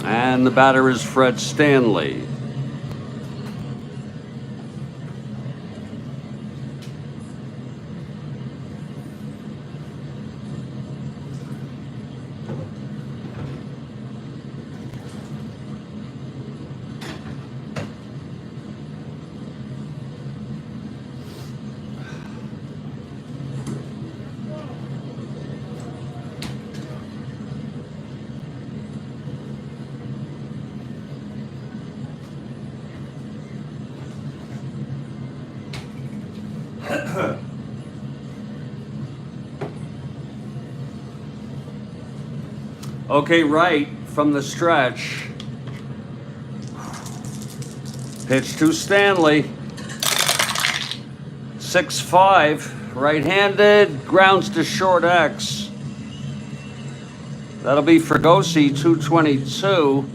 And the batter is Fred Stanley. Okay, Wright from the stretch. Pitch to Stanley. 6-5, right-handed, grounds to short X. That'll be Fregosi, 222.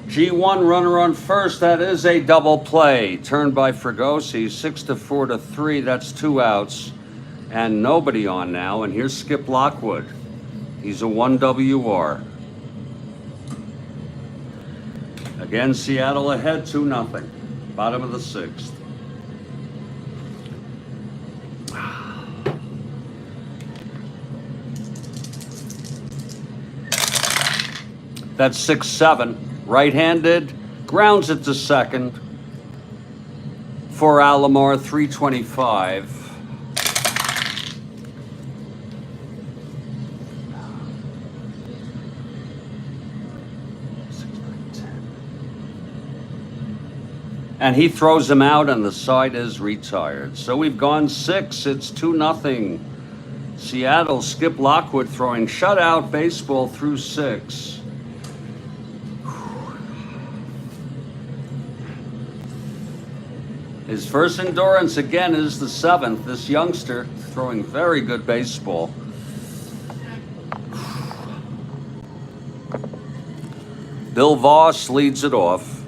G1 runner on first. That is a double play. Turned by Fregosi, 6-4-3. That's 2 outs. And nobody on now. And here's Skip Lockwood. He's a 1 WR. Again, Seattle ahead 2-0. Bottom of the 6th. That's 6-7. Right-handed, grounds it to second. For Alomar, 325. And he throws him out, and the side is retired. So we've gone 6. It's 2-0. Seattle, Skip Lockwood throwing shutout baseball through 6. His first endurance again is the 7th. This youngster throwing very good baseball. Bill Voss leads it off.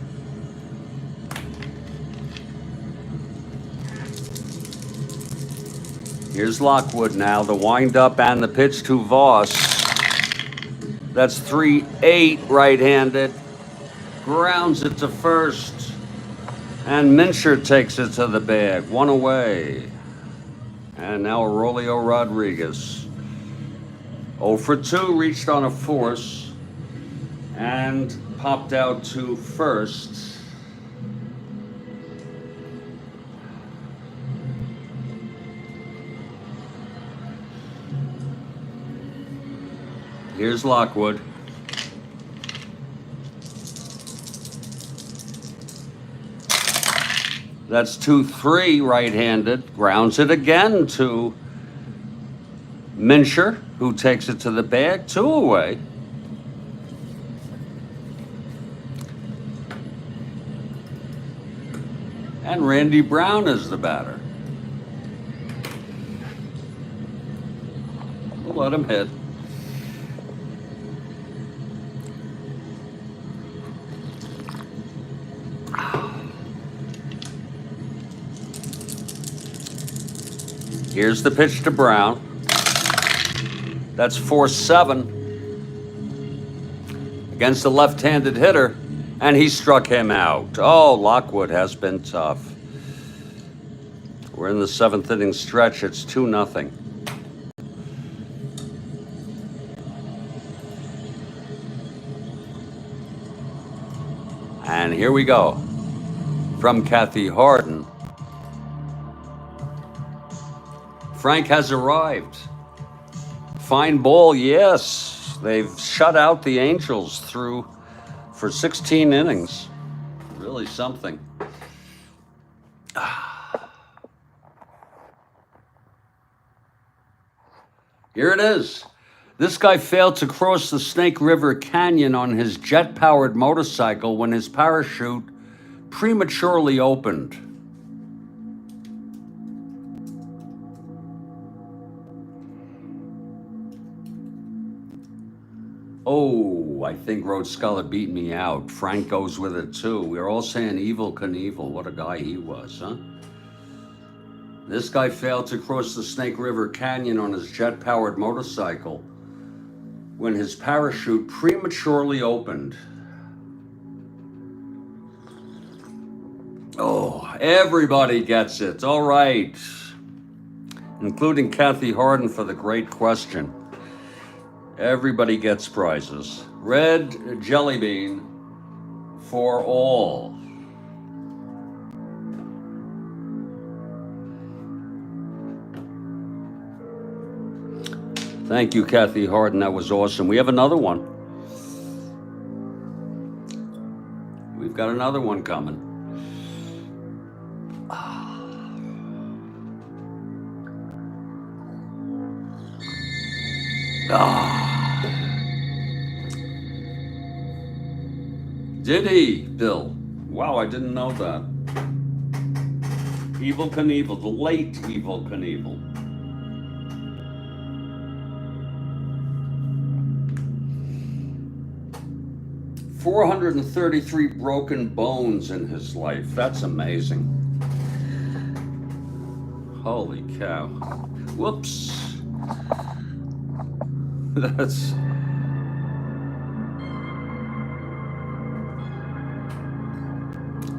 Here's Lockwood now, the windup and the pitch to Voss. That's 3-8 right-handed. Grounds it to first. And Mincher takes it to the bag. 1 away. And now Aurelio Rodriguez. 0 for 2, reached on a force. And popped out to first. Here's Lockwood. That's 2-3 right-handed. Grounds it again to Mincher, who takes it to the bag. 2 away. And Randy Brown is the batter. We'll let him hit. Here's the pitch to Brown. That's 4-7 against the left-handed hitter, and he struck him out. Oh, Lockwood has been tough. We're in the 7th inning stretch. It's 2-0. And here we go from Kathy Harden. Frank has arrived. Fine ball, yes. They've shut out the Angels through for 16 innings. Really something. Here it is. This guy failed to cross the Snake River Canyon on his jet-powered motorcycle when his parachute prematurely opened. Oh, I think Rhodes Scholar beat me out. Frank goes with it too. We were all saying Evel Knievel. What a guy he was, huh? This guy failed to cross the Snake River Canyon on his jet-powered motorcycle when his parachute prematurely opened. Oh, everybody gets it. All right. Including Kathy Harden for the great question. Everybody gets prizes. Red jelly bean for all. Thank you, Kathy Harden. That was awesome. We have another one. We've got another one coming. Did he, Bill? Wow, I didn't know that. Evel Knievel, the late Evel Knievel. $433 broken bones in his life. That's amazing. Holy cow. Whoops. That's...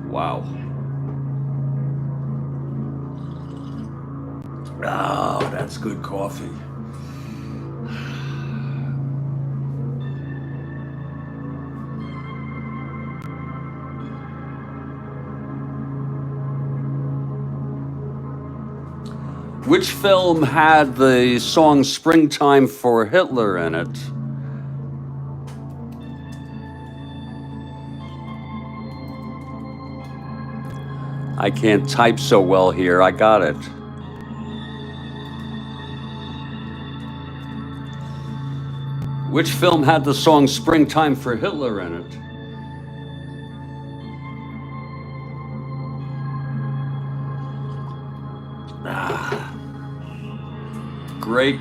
Wow. Oh, that's good coffee. Which film had the song Springtime for Hitler in it? I can't type so well here. I got it. Which film had the song Springtime for Hitler in it?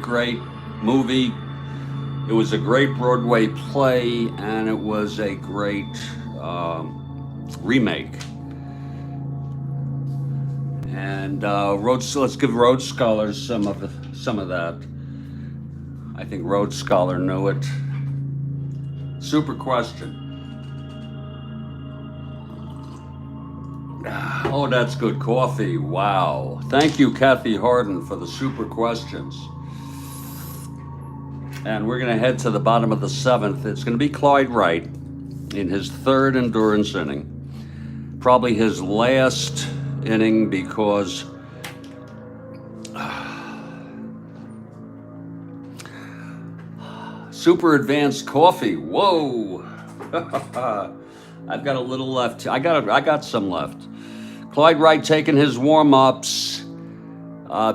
Great movie. It was a great Broadway play, and it was a great remake. And let's give Rhodes Scholars some of that. I think Rhodes Scholar knew it. Super question. Oh, that's good coffee. Wow. Thank you, Kathy Harden, for the super questions. And we're going to head to the bottom of the seventh. It's going to be Clyde Wright in his third endurance inning. Probably his last inning because super advanced coffee. Whoa. I've got a little left. I got some left. Clyde Wright taking his warm-ups.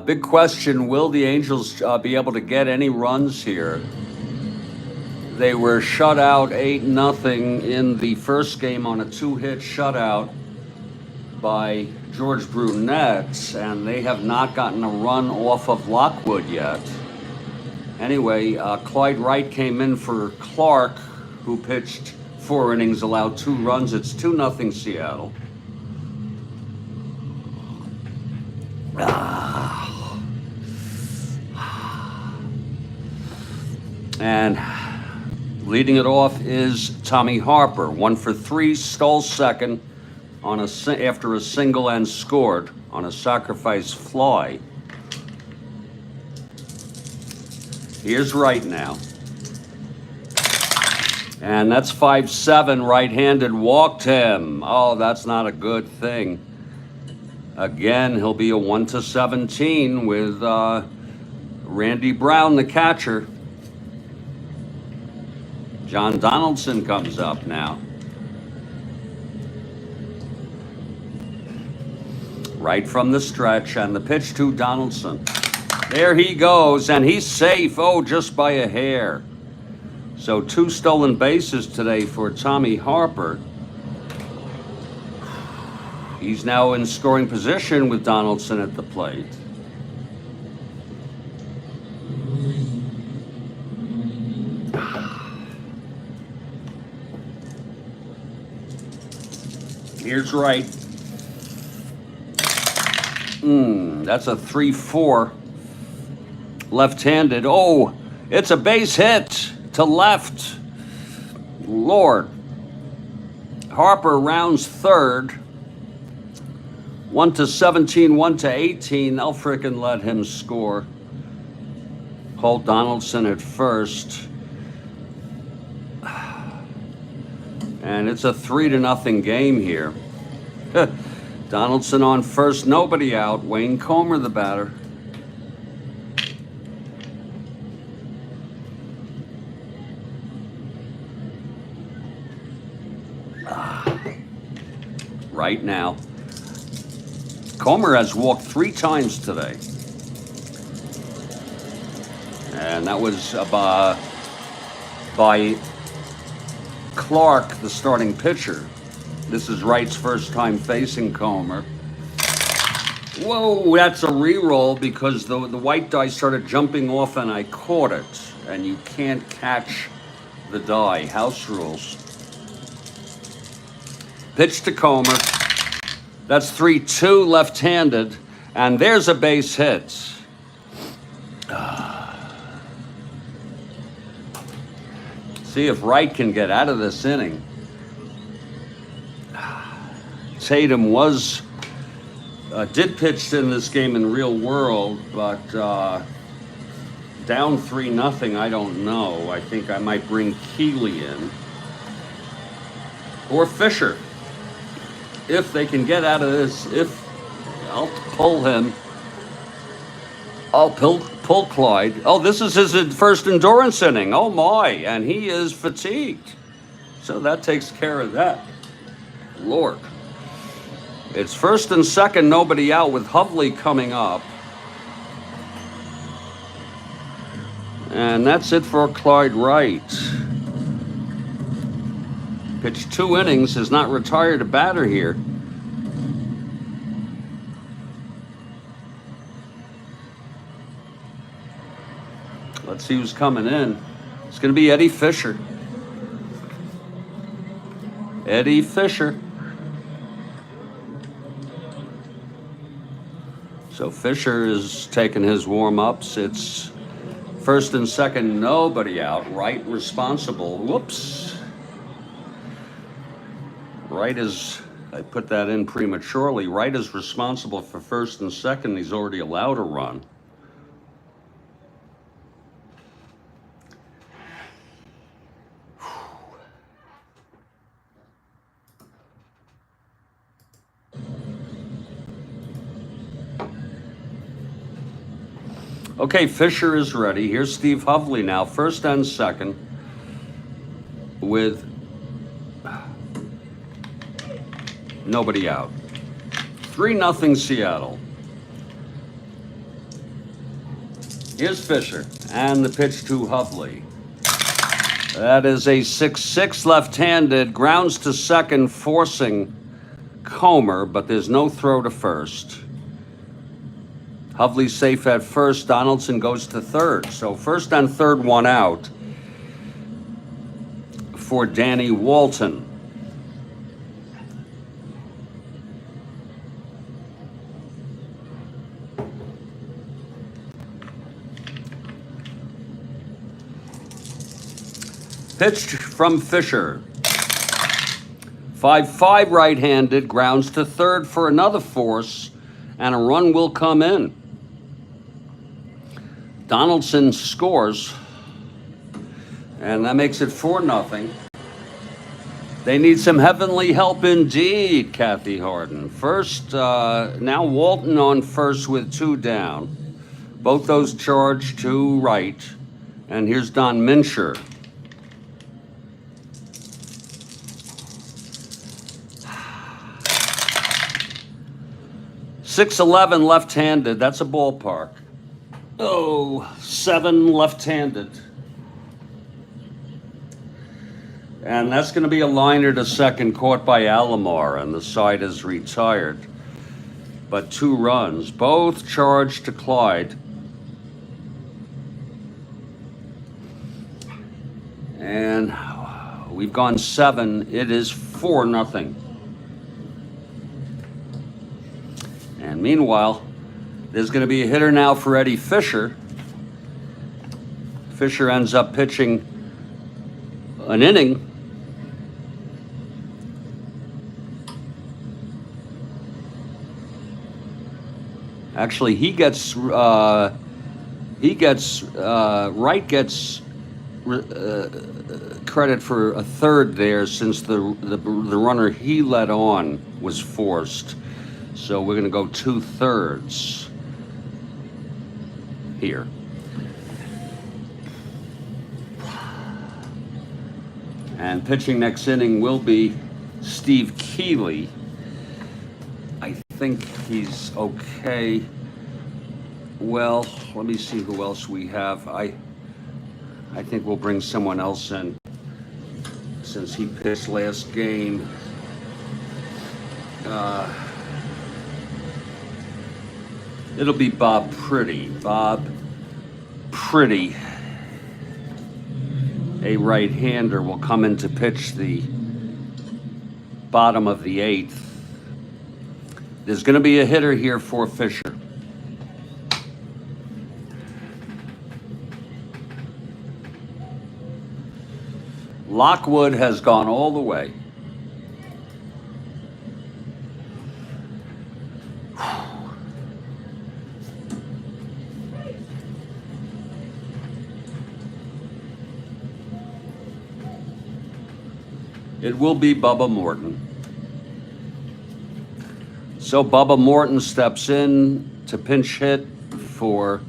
Big question, will the Angels be able to get any runs here? They were shut out 8-0 in the first game on a 2-hit shutout by George Brunette, and they have not gotten a run off of Lockwood yet. Anyway, Clyde Wright came in for Clark, who pitched 4 innings, allowed 2 runs. It's 2-0 Seattle. And leading it off is Tommy Harper, 1 for 3, stole second on after a single and scored on a sacrifice fly. Here's Wright now. And that's 5-7, right-handed, walked him. Oh, that's not a good thing. Again, he'll be a 1-17 with Randy Brown, the catcher. John Donaldson comes up now. Right from the stretch, and the pitch to Donaldson. There he goes, and he's safe, oh, just by a hair. So 2 stolen bases today for Tommy Harper. He's now in scoring position with Donaldson at the plate. Here's right. That's a 3-4. Left-handed. Oh, it's a base hit to left. Lord. Harper rounds third. 1-17, 1-18. They'll frickin' let him score. Holt Donaldson at first. And it's a 3-0 game here. Donaldson on first, nobody out. Wayne Comer, the batter. Right now. Comer has walked 3 times today. And that was by Clark, the starting pitcher. This is Wright's first time facing Comer. Whoa, that's a re-roll because the white die started jumping off and I caught it. And you can't catch the die. House rules. Pitch to Comer. That's 3-2 left-handed. And there's a base hit. See if Wright can get out of this inning. Tatum did pitch in this game in real world, but down 3-0, I don't know. I think I might bring Keeley in. Or Fisher. If they can get out of this, I'll pull him. I'll pull Clyde. Oh, this is his first endurance inning. Oh my, and he is fatigued. So that takes care of that. Lord. It's first and second, nobody out with Hovley coming up. And that's it for Clyde Wright. Pitched 2 innings, has not retired a batter here. Let's see who's coming in. It's going to be Eddie Fisher. Eddie Fisher. So Fisher is taking his warm-ups. It's first and second, nobody out. Wright responsible. Whoops. Wright is, I put that in prematurely. Wright is responsible for first and second. He's already allowed a run. Okay, Fisher is ready. Here's Steve Hovley now, first and second, with nobody out. 3-0 Seattle. Here's Fisher, and the pitch to Hovley. That is a 6-6 left-handed, grounds to second, forcing Comer, but there's no throw to first. Hovley safe at first. Donaldson goes to third. So first and third, 1 out for Danny Walton. Pitched from Fisher. 5-5 right-handed, grounds to third for another force, and a run will come in. Donaldson scores, and that makes it 4-0. They need some heavenly help indeed, Kathy Harden. First, now Walton on first with 2 down. Both those charged to right. And here's Don Mincher. .611 left-handed, that's a ballpark. Oh, 7 left-handed. And that's going to be a liner to second, caught by Alomar, and the side is retired. But 2 runs, both charged to Clyde. And we've gone 7. It is 4-0. And meanwhile, there's going to be a hitter now for Eddie Fisher. Fisher ends up pitching an inning. Actually, Wright gets credit for a third there, since the runner he led on was forced. So we're going to go 2/3 here. And pitching next inning will be Steve Keeley. I think he's okay. Well, let me see who else we have. I think we'll bring someone else in since he pitched last game. It'll be Bob Pretty. Bob Pretty, a right-hander, will come in to pitch the bottom of the 8th. There's going to be a hitter here for Fisher. Lockwood has gone all the way. It will be Bubba Morton. So Bubba Morton steps in to pinch hit for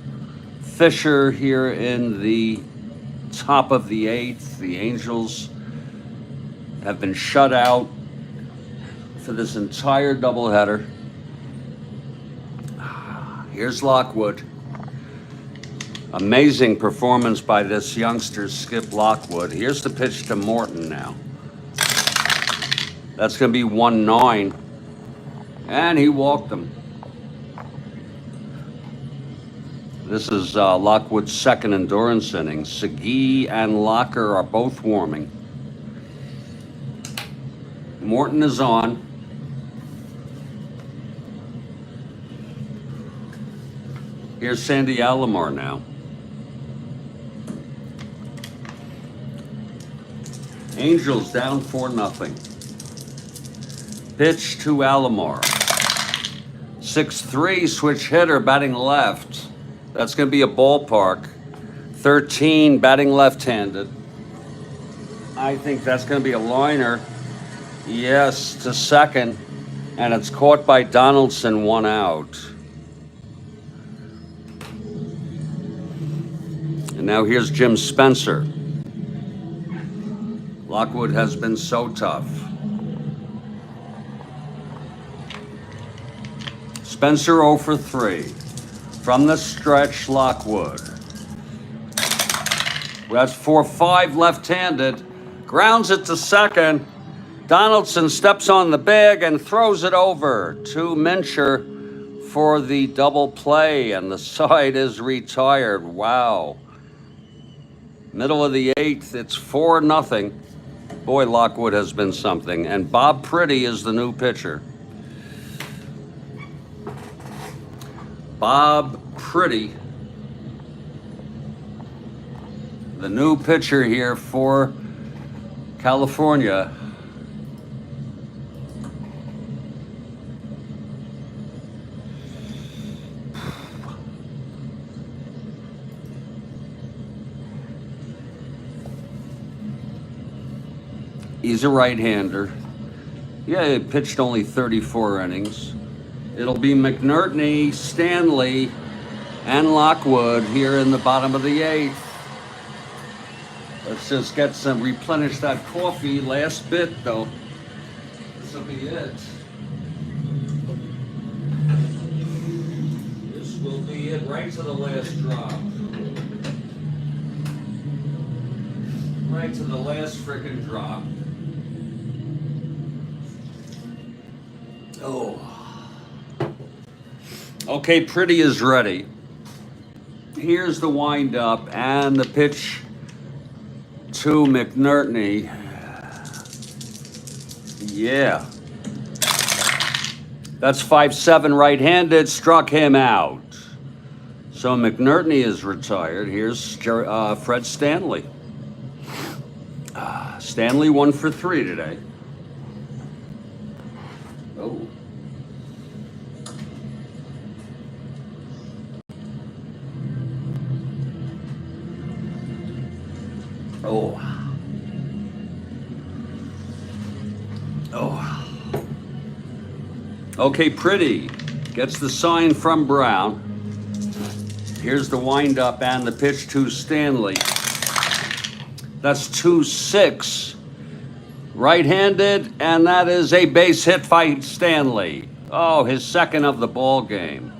Fisher here in the top of the 8th. The Angels have been shut out for this entire doubleheader. Here's Lockwood. Amazing performance by this youngster, Skip Lockwood. Here's the pitch to Morton now. That's going to be 1-9. And he walked him. This is Lockwood's second endurance inning. Segui and Locker are both warming. Morton is on. Here's Sandy Alomar now. Angels down 4-0. Pitch to Alomar. 6-3, switch hitter, batting left. That's going to be a ballpark. 13, batting left-handed. I think that's going to be a liner. Yes, to second. And it's caught by Donaldson, 1 out. And now here's Jim Spencer. Lockwood has been so tough. Spencer 0 for 3. From the stretch, Lockwood. That's 4-5 left-handed. Grounds it to second. Donaldson steps on the bag and throws it over to Mincher for the double play, and the side is retired. Wow. Middle of the 8th, it's 4-0. Boy, Lockwood has been something. And Bob Pretty is the new pitcher. Bob Pretty, the new pitcher here for California. He's a right-hander. Yeah, he pitched only 34 innings. It'll be McNerney, Stanley, and Lockwood here in the bottom of the 8th. Let's just get some, replenish that coffee. Last bit, though. This will be it. This will be it, right to the last drop. Right to the last frickin' drop. Oh. Okay, Pretty is ready. Here's the wind-up and the pitch to McNerney. Yeah. That's 5-7 right-handed, struck him out. So McNerney is retired. Here's Fred Stanley. Stanley 1 for 3 today. Oh. Oh. Oh. Okay, Pretty gets the sign from Brown. Here's the windup and the pitch to Stanley. That's 2-6. Right-handed, and that is a base hit by Stanley. Oh, his second of the ball game.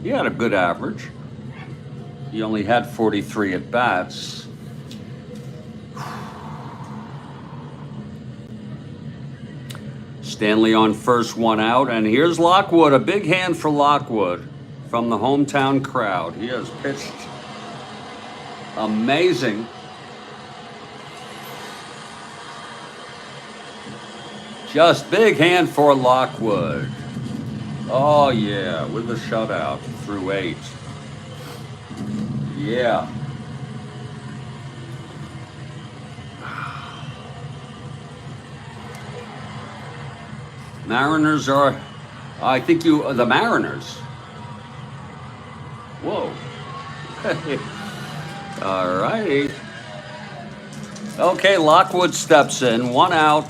He had a good average. He only had 43 at bats. Stanley on first, 1 out, and here's Lockwood. A big hand for Lockwood from the hometown crowd. He has pitched amazing. Just big hand for Lockwood. Oh yeah, with the shutout through 8. Yeah. Mariners are, I think the Mariners. Whoa. All righty. Okay, Lockwood steps in, 1 out.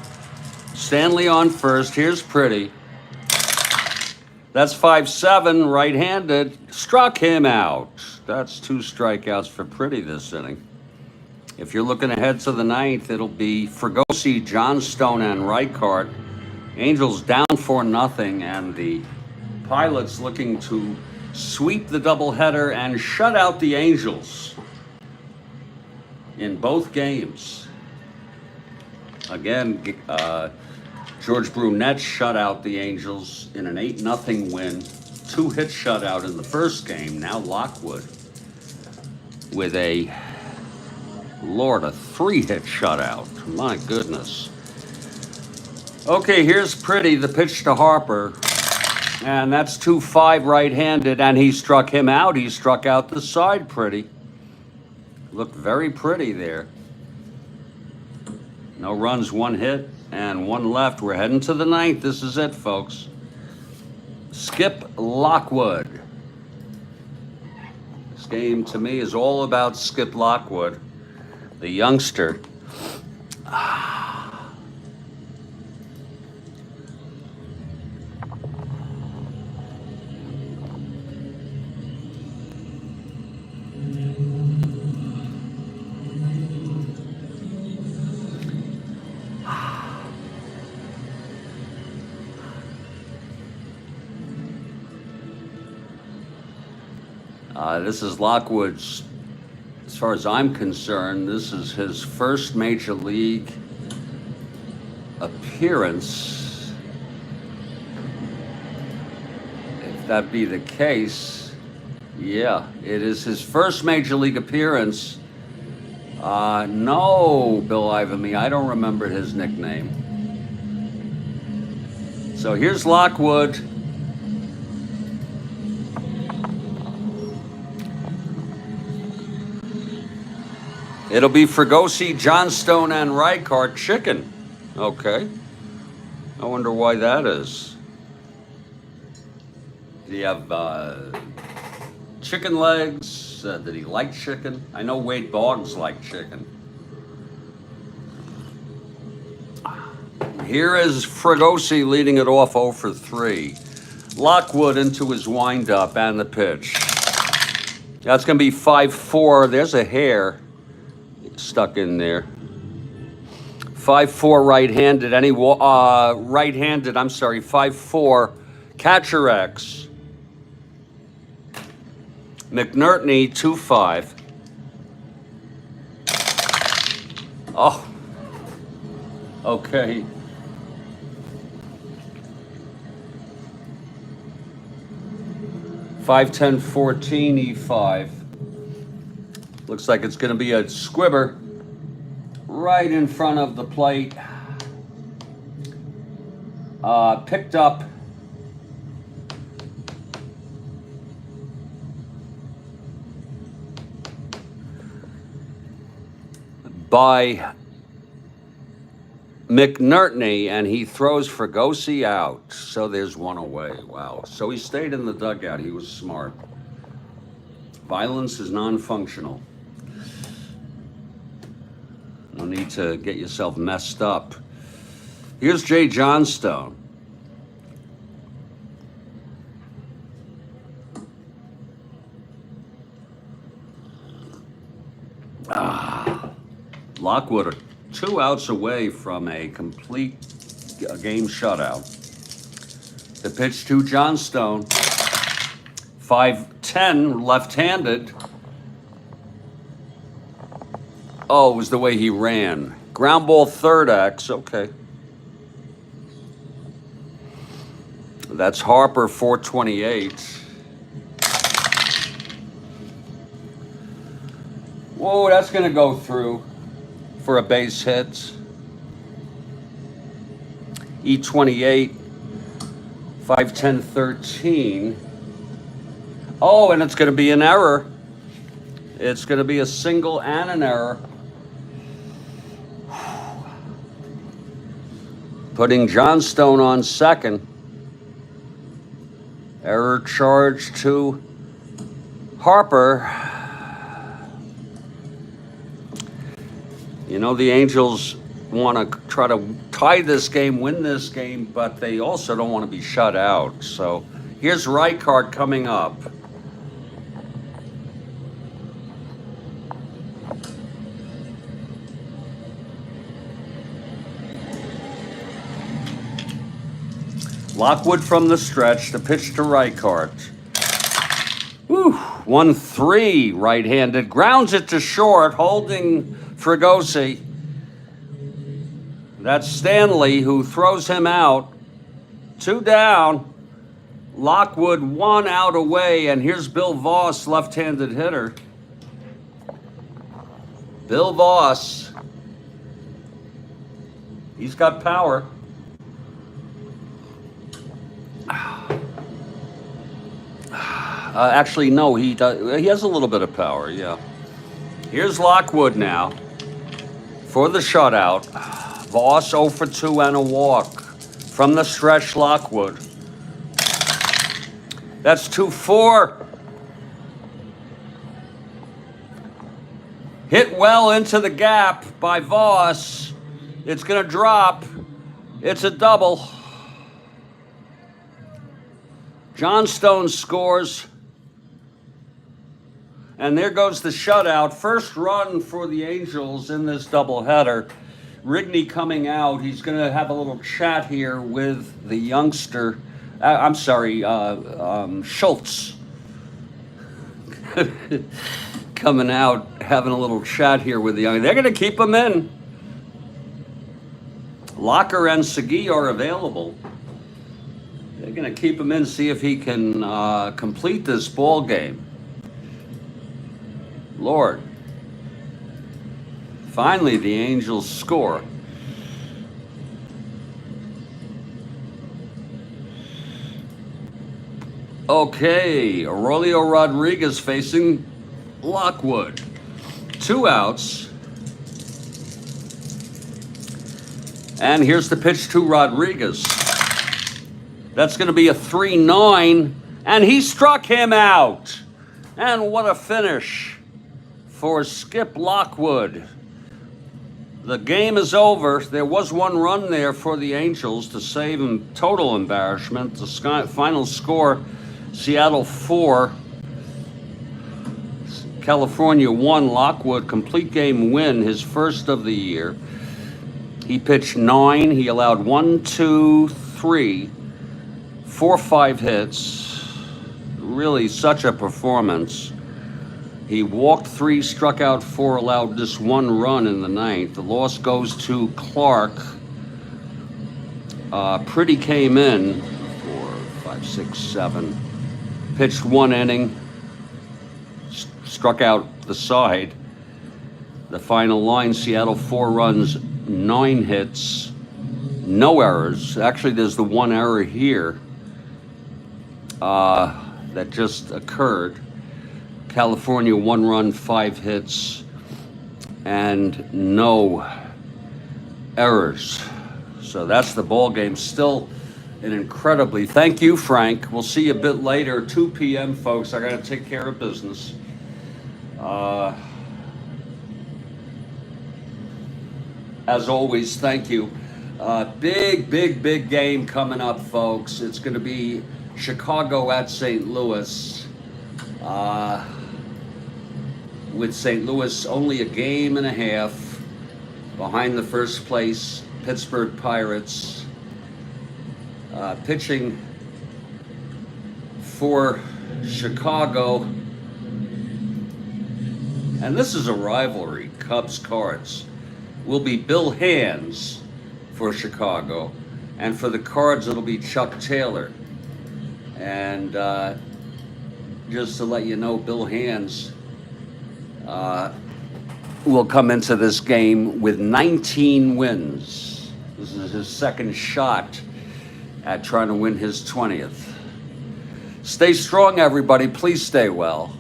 Stanley on first. Here's Pretty. That's 5-7, right-handed. Struck him out. That's 2 strikeouts for Pretty this inning. If you're looking ahead to the 9th, it'll be Fregosi, Johnstone, and Reichart. Angels down 4-0, and the Pilots looking to sweep the doubleheader and shut out the Angels in both games. Again, George Brunette shut out the Angels in an 8-0 win. 2-hit shutout in the first game. Now Lockwood with a 3-hit shutout. My goodness. Okay, here's Pretty, the pitch to Harper. And that's 2-5 right-handed, and he struck him out. He struck out the side Pretty. Looked very pretty there. No runs, 1 hit, and 1 left. We're heading to the 9th. This is it, folks. Skip Lockwood. This game, to me, is all about Skip Lockwood, the youngster. This is Lockwood's, as far as I'm concerned, this is his first major league appearance. If that be the case, yeah, it is his first major league appearance. No, Bill Ivamy, I don't remember his nickname. So here's Lockwood. It'll be Fregosi, Johnstone, and Reichart. Chicken. Okay. I wonder why that is. Do you have chicken legs? Did he like chicken? I know Wade Boggs liked chicken. Here is Fregosi leading it off 0 for 3. Lockwood into his windup and the pitch. That's going to be 5-4. There's a hair stuck in there. 5-4 right-handed. Right-handed, I'm sorry, 5-4. Catcher X. McNerney, 2-5. Oh. Okay. (5-10-14) E5. Looks like it's going to be a squibber right in front of the plate. Picked up by McNerney, and he throws Fregosi out. So there's one away. Wow. So he stayed in the dugout. He was smart. Violence is non-functional. No need to get yourself messed up. Here's Jay Johnstone. Lockwood 2 outs away from a complete game shutout. The pitch to Johnstone. 5-10, left-handed. Oh, it was the way he ran. Ground ball third X, okay. That's Harper, 428. Whoa, that's gonna go through for a base hit. E28, 5-10, 13. Oh, and it's gonna be an error. It's gonna be a single and an error. Putting Johnstone on second. Error charge to Harper. You know, the Angels want to try to tie this game, win this game, but they also don't want to be shut out. So here's Reichard coming up. Lockwood from the stretch, the pitch to Reichard. Woo, 1-3, right-handed, grounds it to short, holding Fregosi. That's Stanley who throws him out. 2 down. Lockwood 1 out away, and here's Bill Voss, left-handed hitter. Bill Voss. He's got power. Actually, no, he has a little bit of power, yeah. Here's Lockwood now for the shutout. Voss 0 for 2 and a walk. From the stretch, Lockwood. That's 2-4. Hit well into the gap by Voss. It's going to drop. It's a double. Johnstone scores. And there goes the shutout. First run for the Angels in this doubleheader. Rigney coming out. He's going to have a little chat here with the youngster. Schultz. Coming out, having a little chat here with the young. They're going to keep him in. Locker and Segui are available. They're going to keep him in, see if he can complete this ball game. Lord. Finally, the Angels score. Okay, Aurelio Rodriguez facing Lockwood. 2 outs. And here's the pitch to Rodriguez. That's going to be a 3-9, and he struck him out. And what a finish for Skip Lockwood. The game is over. There was 1 run there for the Angels to save him total embarrassment. The final score, Seattle 4, California 1. Lockwood, complete game win, his first of the year. He pitched 9. He allowed 1, 2, 3, 4, 5 hits. Really such a performance. He walked 3, struck out 4, allowed just 1 run in the 9th. The loss goes to Clark. Pretty came in, 4, 5, 6, 7. Pitched 1 inning, struck out the side. The final line, Seattle 4 runs, 9 hits. No errors. Actually, there's the one error here that just occurred. California, 1 run, 5 hits, and no errors. So that's the ball game. Still an incredibly. Thank you, Frank. We'll see you a bit later, 2 p.m., folks. I got to take care of business. As always, thank you. Big game coming up, folks. It's going to be Chicago at St. Louis. With St. Louis only a game and a half behind the first place Pittsburgh Pirates. Pitching for Chicago. And this is a rivalry, Cubs-Cards. Will be Bill Hands for Chicago. And for the Cards, it'll be Chuck Taylor. And just to let you know, Bill Hands will come into this game with 19 wins. This is his second shot at trying to win his 20th. Stay strong, everybody. Please stay well.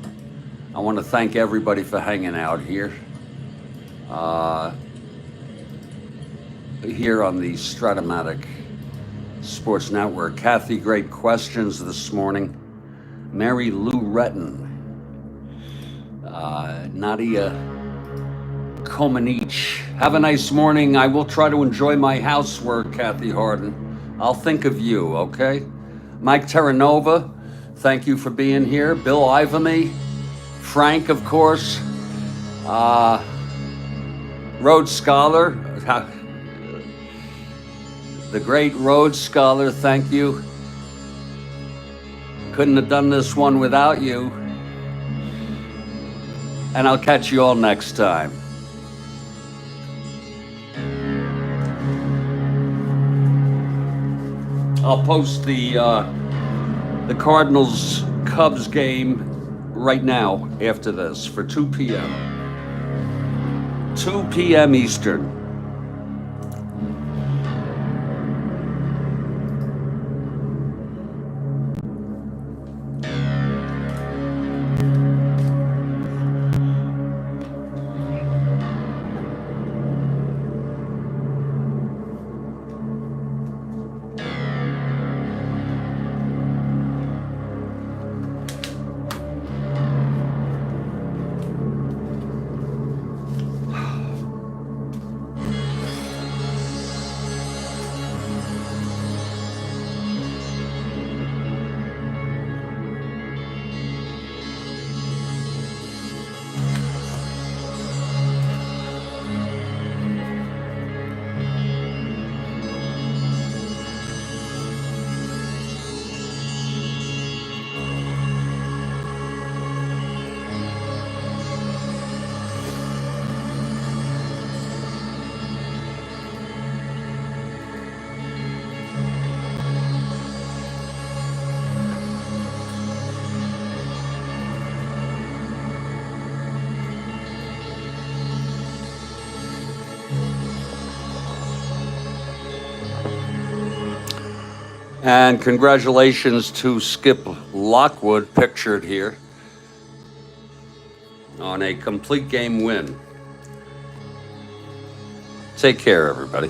I want to thank everybody for hanging out here. Here on the Strat-O-Matic Sports Network. Kathy, great questions this morning. Mary Lou Retton. Nadia Komanich. Have a nice morning. I will try to enjoy my housework, Kathy Harden. I'll think of you, okay? Mike Terranova, thank you for being here. Bill Ivamy. Frank, of course. Rhodes Scholar. The great Rhodes Scholar, thank you. Couldn't have done this one without you. And I'll catch you all next time. I'll post the Cardinals-Cubs game right now after this for 2 p.m. 2 p.m. Eastern. And congratulations to Skip Lockwood, pictured here, on a complete game win. Take care, everybody.